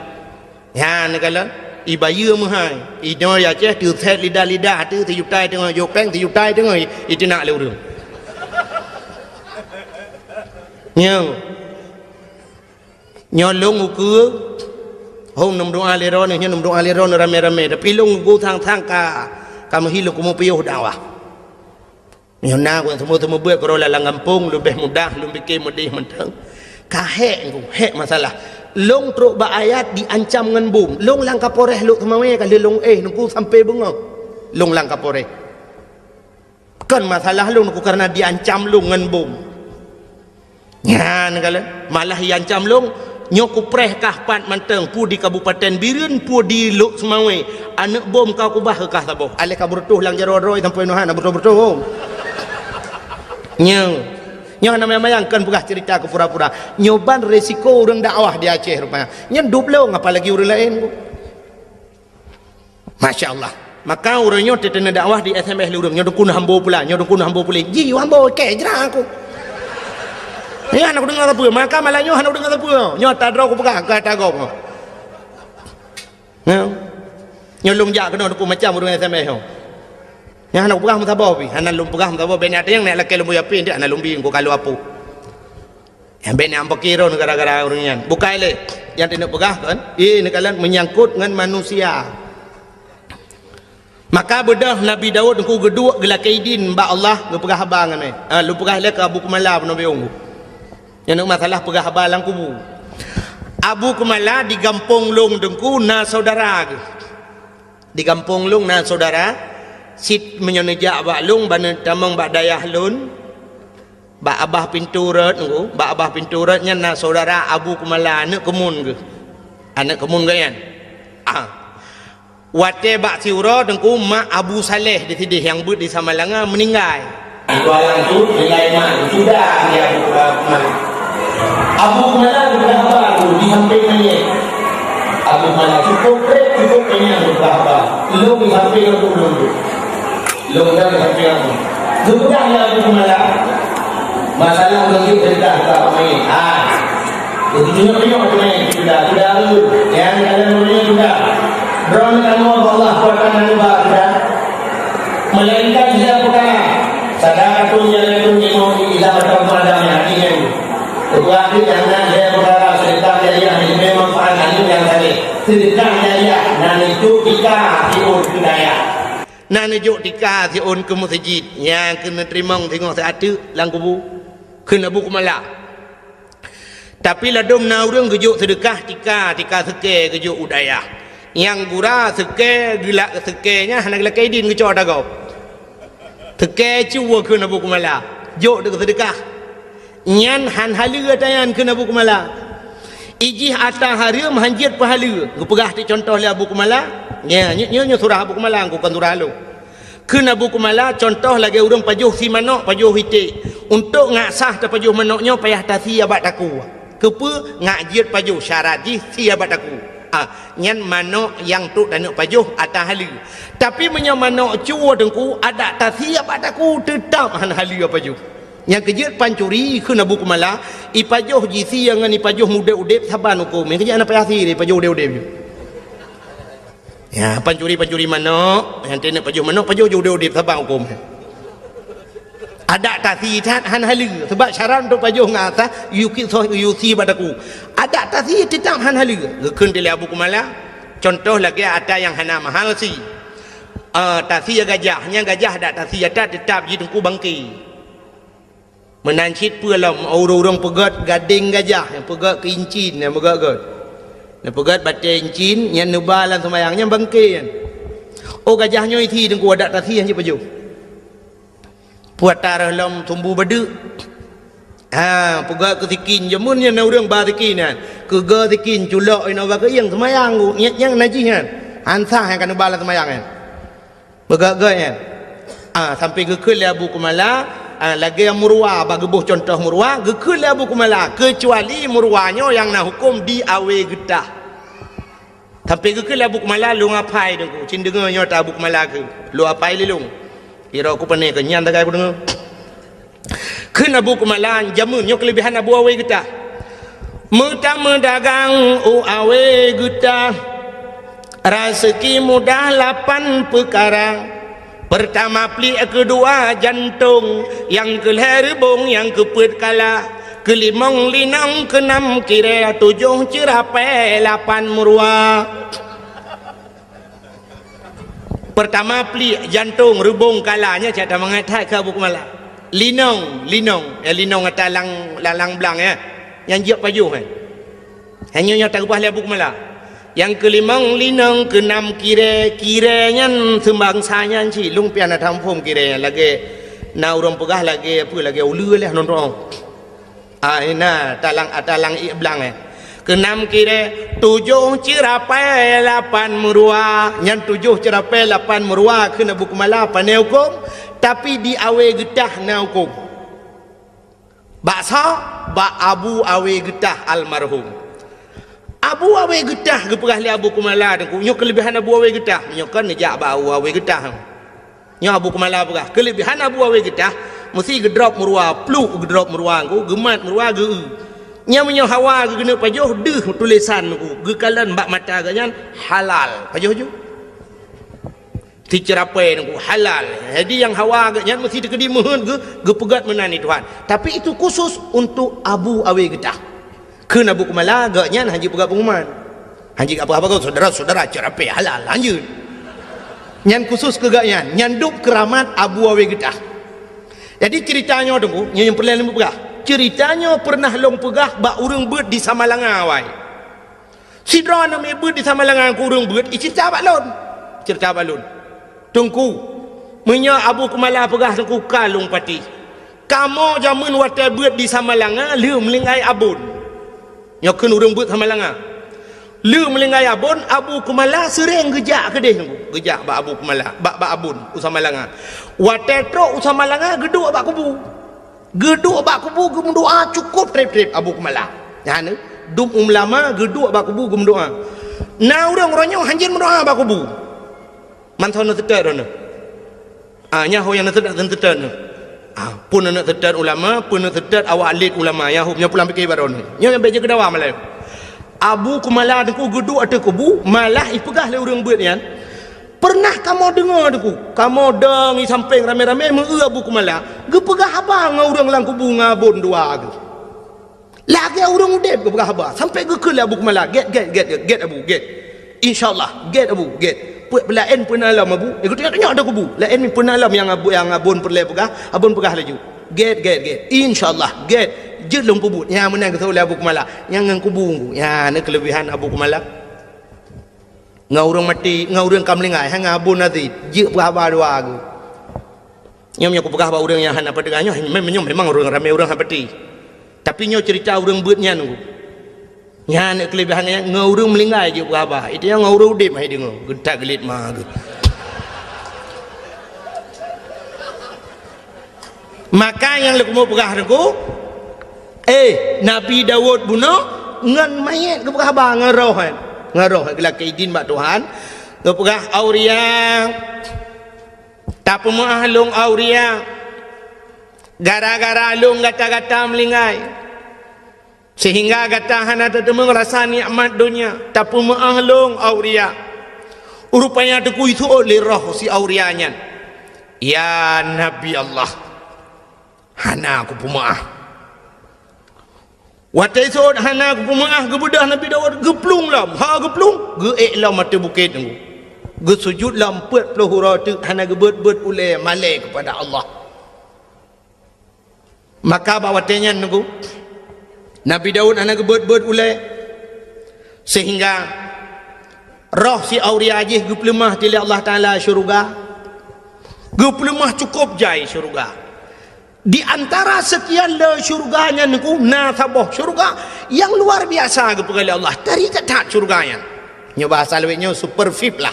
ya ni kala i bayu mahai i no ya che tu set lidah tu ti yutai tengah yo peng ti yutai tengah i tinak le urang nyolong uku hong nom doa le ron nya nom doa le ron rame-rame tapi long go thang ka kamu hilang kamu piuh dakwah yang nak semua buat kalau lalang kampung lebih mudah lebih mudah mentang kahek ku hek masalah long truk ba ayat diancam ngan bom long lang kaporeh lu temawe kali long nunggu sampai bengok long lang kaporeh kan masalah long ku karena diancam long ngan bom nyan kala malah diancam long nyoku preh kah pat manteng pu di Kabupaten Biren pu di Luk Semawe anak bom kau kubah kah saboh ale kaburtuh lang jaro-roi sampai nohan betul-betul Nyong nama bayangkan pegah cerita ke pura-pura nyoban resiko orang dakwah di Aceh rupanya nyen dublo apalagi orang lain Masya Allah maka orangnya tetena dakwah di SMS orang nyodong kun hambo pula ji hambo ke jera aku ya anak dengar apa maka malahnya anak dengar apa nyota dro aku pegah kata gop nyolong jak kena aku macam orang SMS yang anak pegah mutabau pi anak lum pegah mutabau ben ada yang nak laki lum yapin dia anak lum bing ko kalau apa yang ben ampak kira gara-gara orangnya bukai le yang tidak pegah kan ini kalian menyangkut dengan manusia maka bedah Nabi Daud ku gedua gelak kaidin ba Allah lu pegah abang ni lu pegah le ke Abu Kumala Nabi ungu yang masalah pegah abalang kubu Abu Kumala di Gampong Long dengku na saudara di kampung lung na saudara sit menyonejak bak lung bana tamang bak dayah lun bak abah pintu ret ngku bak abah pintu retnya na saudara Abu Kumala anak kemun ke anak kemun ke yan wate bak siura dengku mak Abu Saleh di sini yang ber di Samalanga meninggal tualang tu meninggal mak sudah dia Abu Kumala Abu Kumala berapa tu di samping ni Abu Kumala cukup ini berapa lu di samping aku lu dah di samping aku sebenarnya Abu Kumala masalah mungkin cerita tak main begitu tengok main sudah lu yang kalian punya sudah drone kamu Allah kuatkan anda sudah melainkan dia bukan sadar tunya ilah berkemadamnya ini tetapi jangan dia berkata sedekah jariah ini memang faedah yang tadi sedekah jariah dan itu tika siun kedaya nan juk tika siun ke masjid yang kena terima tengok seatu lang kubu kena Abu Kumala tapi ladum na urang gejuk sedekah tika seke gejuk udaya yang gura seke gila sekenya hana gila kaidin gejuk dagau seke cuwa kena Abu Kumala juk de sedekah nyan han halu atayan kena Abu Kumala ijih ata harim hanjit pahala gepegah ti contoh le Abu Kumala nya surah Abu Kumala ku kan surah lu kena Abu Kumala contoh lagi urang pajuh si manok pajuh hitik untuk ngaksah ta pajuh manoknya payah tasi abat aku kepe ngajit pajuh syarat ji si abat aku nyan manok yang tu tanuk pajuh ata halu tapi menyo manok cuwa dengku ada tasi abat aku tetap han halu pajuh yang kejut pancuri kena Abu Kumala ipajuh jisi yang ipajuh muda udep saban hukum yang kejut anak payasi ipajuh udep ya pancuri manok yang tenek pajuh manok pajuh udep saban hukum ada tasi tat han halu sebab syarat untuk pajuh ngata yusi badaku ada tasi tetap han halu keun dile Abu Kumala contoh lagi ada yang hana mahal si tasi gajahnya gajah ada tasi ada tetap jidungku bangki menancit pulam orang pegat gading gajah yang pegat keincin yang pegat batai incin yang nubalan semayangnya bangkai kan gajahnya itu dengku ada tasi yang paju puat tarah lam tumbuh badu pegat ketikin jamun yang orang batikin kan kega tikin culok ina bagai yang semayang yang najis kan ansah yang kan nubalan semayang kan pegat kan sampai kekul Abu Kumala lagi yang murwa bagi buh contoh murwa gekul Abu Kumala kecuali murwanya yang nak hukum di awe getah tapi gekul Abu Kumala lu ngapai dengku cin dengarnya tak Abu Kumala ke lu apai lelung kira aku pandai kenyan tak aku dengar keun Abu Kumala jamunnya kelebihan Abu awe getah metama dagang awe getah rezeki mudah 8 perkara. Pertama plik, kedua jantung, yang keherbong, yang keput kala, kelimong linang, keenam kira, 7 cerapai, 8 murwa. Pertama plik jantung, rebong kalanya cara mengatai ke Abu Kumala. Linong, linong atas lalang belang ya, yang jiak pajuh kan. Hanya tak ubah Abu Kumala. Yang kelimang linang, keenam kiranya sembangsanya si lung pian ada tampum kiranya lagi na urang pegah lagi apa lagi ulu lah nonton ina talang iblang keenam kira 7 cerapai 8 murwa yang 7 cerapai 8 murwa kena Abu Kumala pandai hukum tapi di awe getah na hukum baksa ba Abu awe getah almarhum Abu awe getah gepegah li Abu Kumala dengku nyo kelebihan Abu awe getah nyo kan nejak bau awe getah nyo Abu Kumala pegah kelebihan Abu awe getah mesti gedrop murwa pluk gedrop murwa ku gemat murwa ge nya menyo hawa ge kena pajuh deuh tulisan ku ge kalan bak mata ganyan halal pajuh ju ti cerapai dengku halal jadi yang hawa ge nyan mesti dikedi mohon ge pegat menani Tuhan tapi itu khusus untuk Abu awe getah kena Abu Kumala agaknya haji pegat pengumuman haji apa-apa kau saudara-saudara cerapai halal lanjut nyan khusus kegaknya nyanduk keramat Abu awe getah jadi ceritanya tunggu yang pernah long pegah ceritanya pernah long pegah bak urang beut di Samalanga awai sidra nama beut di Samalanga ku urang beut cerita bak lon cerita balun tungku menya Abu Kumala pegah tungku kalung pati kamu jamun wate buat di Samalanga lu melingai abun nyokeun urang buat Samalanga lu melingai abun Abu Kumala sering gejak ke deh gejak ba Abu Kumala ba abun Samalanga wate tro Samalanga geduk ba kubu gum doa cukup trip Abu Kumala ya ne dum lama geduk ba kubu gum doa na urang-urangnya hanjin mendoa ba kubu manthon tetet dona nya ho yang tetet pun nak tetet ulama pun nak tetet awak alit ulama yang nya pulang fikir baron nya yang beje kedawa malai Abu Kumala deku geduk ada kubu malah ipegah le urang beut nian pernah kamu dengar deku kamu dengi samping rame-rame meu Abu Kumala ge pegah haba ngau urang lang kubu ngabon dua ge lagi urang udep ge pegah haba sampai ge ke Abu Kumala get Abu get insyaallah get Abu get lain pun alam Abu tengok ada kubu lain pun alam yang abun perle pegah abun pegah laju get insyaallah get je long kubu yang menang ke Abu Kumala yang ngang kubu ya ni kelebihan Abu Kumala ngau urang mati ngau urang kamlingai hang abun nanti je pegah ba dua aku nyom aku pegah ba urang yang hana pedegahnya memang urang ramai urang hapati tapi nyo cerita urang beutnya nunggu nya nak kelebihannya ngau urang melingai je pegah ba itu yang ngau urang udip mai dengar gedak gelit mah tu maka yang leku mau pegah aku Nabi Daud bunuh ngan mayat ke pegah ba ngaroh gelak keidin bak Tuhan ke pegah auria tak pemahlung auria gara-gara alung gata-gata melingai sehingga gata hana tetemu rasa nikmat dunia tak pemahlung auria rupanya deku itu oleh roh si aurianya ya Nabi Allah hana aku pemaah watai so hana aku pemaah gebedah Nabi Daud geplung lam geplung lam mata bukit tunggu sujud lam 40 huruf hana gebet ulai malai kepada Allah maka bawatenya nunggu Nabi Daud hana gebet ulai sehingga roh si auria ajih geplemah tili Allah Ta'ala syurga geplemah cukup jai syurga di antara sekian le syurganya niku nasabah syurga yang luar biasa kepada Allah dari ketat syurganya nyo bahasa lewetnya super VIP lah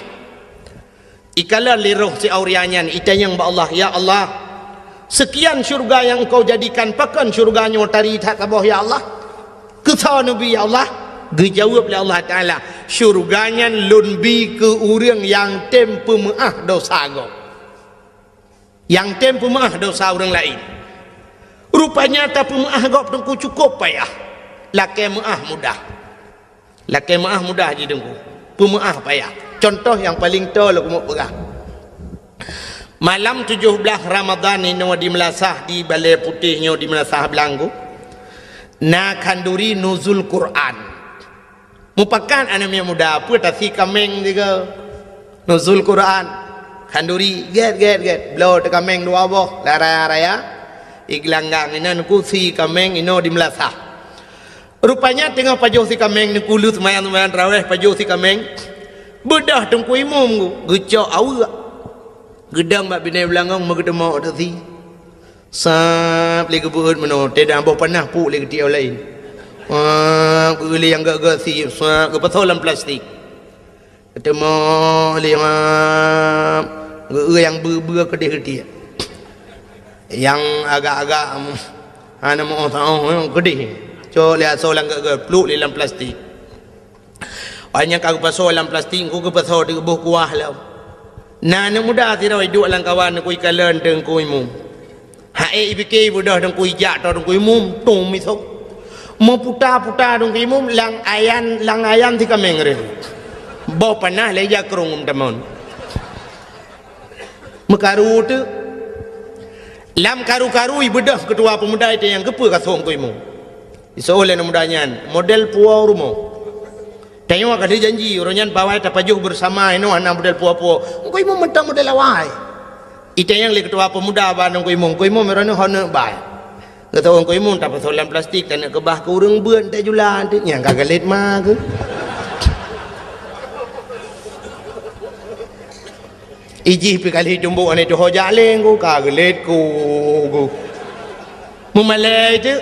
ikala liruh si aurianya ita yang ba Allah ya Allah sekian syurga yang engkau jadikan pakan syurganya dari tasabah ya Allah kata Nabi ya Allah dijawab oleh Allah Ta'ala syurganya lunbi ke urang yang tempu maah dosa go yang tempu maah dosa orang lain rupanya tapi maah gop dengku cukup payah laki maah mudah je dengku pemaah payah contoh yang paling tol aku mau pegah malam 17 Ramadan ini di Melasah di Balai Putihnya di Melasah Belanggu na kanduri nuzul Quran mupakan anak muda apa tasi kameng juga nuzul Quran kanduri get blow te kameng dua boh raya iglanggang ini nukusi kameng ino di Melasah rupanya tengah pajuh si kameng ni kulut mayan raweh pajuh si kameng bedah tengku imum gecok awak gedang bak binai belanggang magedemo tadi sap lagi buat meno tidak ambo panah pu lagi dia lain beli yang gak si sap ke patolan plastik ketemu liang yang ber kedih yang agak-agak ana mau tahu gede co lihat solang ke peluk dalam plastik banyak aku pasal dalam plastik ku ke pasal di buh kuah lah nana muda tira hidup lang kawan ku ikalan teng ku imum hae ibike budah teng ku ijak tong ku imum tung misok mau puta tong ku imum lang ayan ti kameng re bo panah leja krung tamon mekaru tu lam karu-karu ibedah ketua pemuda itu yang kepa kasong koimu isoleh mudanya model puau rumah tengok ada janji orangnya bawai tapajuh bersama ino anak model puau koimu mentang model awai itu yang ketua pemuda bandung koimu merana hona bai kata orang koimu tak pasolan plastik tak nak kebah ke urang beun tak julan tu yang kagalit mah ke Iji pi kali jumbo ane tu hojaleng ku kagelet ku. Memalai tu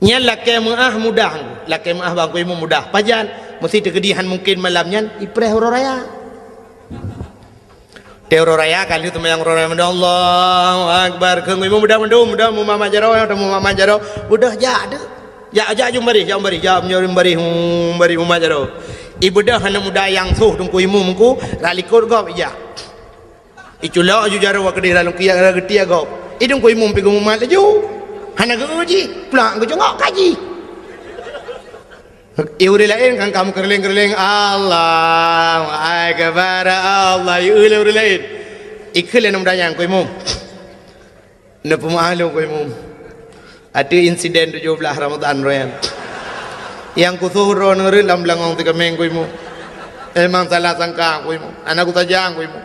nya laki muah mudah, laki muah bang ku imu mudah. Pajan mesti tegedihan mungkin malamnya ipreh raya. Teoro raya kali tu yang raya Allahu akbar keung imu mudah mu mama jaro mudah jade. Ya jumbari mama jaro. Ibu dah hana muda yang suh tungku imu mungku ralikor gop ija. Iculo aju jaro wa kedira lu kia getia gop. Idung ku imu pigu mumat laju. Hana ge uji, pulang ge jongok kaji. Iuri lain kan kamu kerling Allah akbar Allah iuri lain. Ikhlas muda yang ku imu. Na pemahalu ku imu. Ada insiden 17 Ramadan royan. Yang kusuhro nuri lam langong 3 minggu imu. Emang salah sangka ku imu. Anak ku tajang ku imu.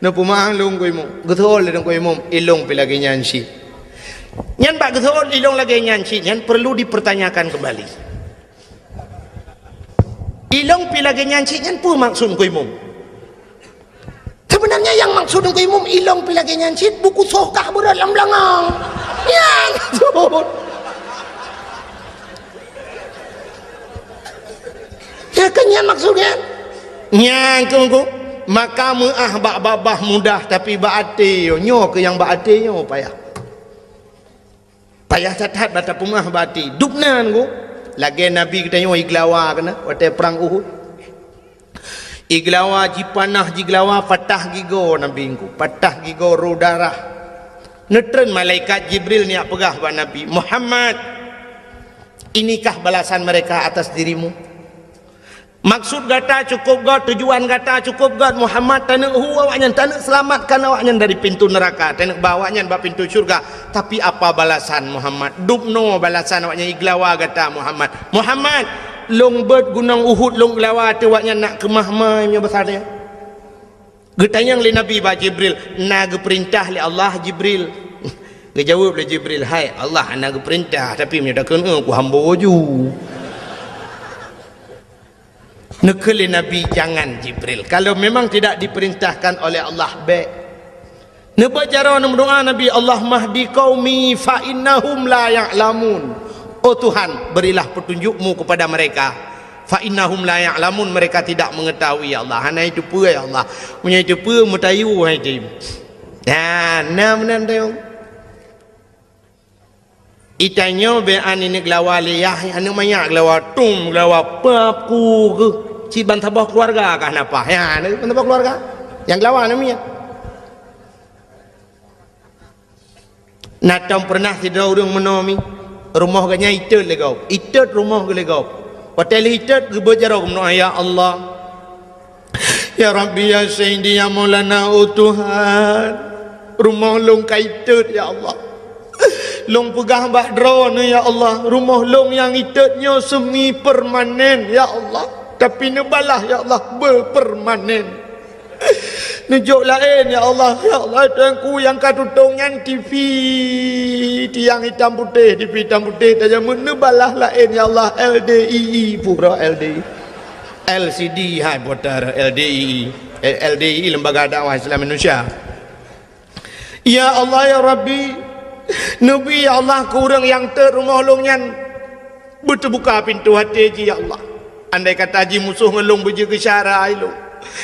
Na pumahlung ku imu. Gethol dan ku imu ilung pilagi nyansi. Nyan pak gethol ilung lagi nyansi, nyan perlu dipertanyakan kembali. Ilung pilagi nyansi nyan pu maksud ku imu. Sebenarnya yang maksud ku imu ilung pilagi nyansi buku sohkah berat lam langong. Yang ya kenyan maksudnya nyang kungku maka muah babah mudah tapi baate nyo ke yang baate nyo payah catat bata pumah bati dupnan ku lagi nabi kita nyo iglawa kena waktu perang Uhud iglawa jipanah jiglawa patah gigo nabi ku patah gigo darah netren malaikat Jibril ni pegah ba nabi Muhammad inikah balasan mereka atas dirimu. Maksud kata cukup god, tujuan kata cukup god Muhammad tanak awaknya tanak selamatkan awaknya dari pintu neraka, tanak bawanya ba pintu syurga. Tapi apa balasan Muhammad? Dubno balasan awaknya iglawa kata Muhammad. Muhammad long bird gunung Uhud long glawa tu awaknya nak ke mahmai nya besar dia. Getanyang li Nabi ba Jibril, na ge perintah li Allah Jibril. Ngejawab li Jibril, hai Allah ana ge perintah tapi menyatakan ku hamba ju. Nekeli Nabi jangan Jibril. Kalau memang tidak diperintahkan oleh Allah baik. Nebacara berdoa Nabi Allah mahdi qaumi fa innahum la ya'lamun. Oh Tuhan, berilah petunjukmu kepada mereka. Fa innahum la ya'lamun, mereka tidak mengetahui ya Allah. Hana itu apa ya Allah? Punya itu apa mutayu hai tim. Dan nam tayong. Itanyo be an ini glawali ya anu maya glawa tum glawa papu ke. Si bantabah keluarga kah napa? Ya, bantabah keluarga. Yang lawan namanya. Natam pernah tidak orang menomi rumah ganya itet legau. Itet rumah ke legau. Hotel itet ke berjarah kumno ya Allah. Ya Rabbi ya Sayyidi ya Maulana oh Tuhan. Rumah long kaitet ya Allah. Long pegah bak drone ya Allah. Rumah long yang itetnya semi permanen ya Allah. Tapi nebalah ya Allah berpermanen. Nujuk lain ya Allah tuanku yang katutungnya TV tiang hitam putih TV hitam putih saja menebalah lain ya Allah LDII pura LDI LCD hai putar LDI Lembaga Dakwah Islam Indonesia. Ya Allah ya Rabbi Nabi ya Allah kurang yang terumah longnya betul buka pintu hati ya Allah. Andai kata haji musuh ngelung beji ke syara ilung.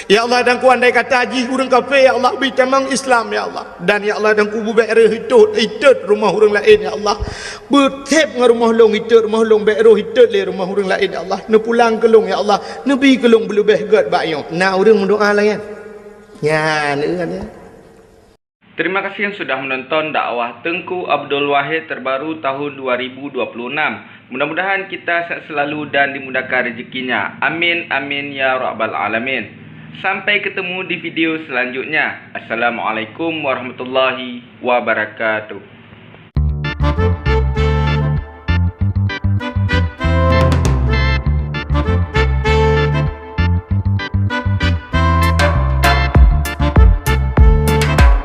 Ya Allah dan ku andai kata haji hurung kafe ya Allah bitamang Islam ya Allah. Dan ya Allah dan ku bubek hitut rumah hurung lain ya Allah. Betep ngah rumah long hitut rumah long bek hitut le rumah hurung lain ya Allah. Ne pulang kelung ya Allah. Nabi kelung belubeh god bakyo. Na hurung mendoa lah kan. Ya ne kan ya. Terima kasih yang sudah menonton dakwah Tengku Abdul Wahid terbaru tahun 2026. Mudah-mudahan kita sehat selalu dan dimudahkan rezekinya. Amin amin ya rabbal alamin. Sampai ketemu di video selanjutnya. Assalamualaikum warahmatullahi wabarakatuh.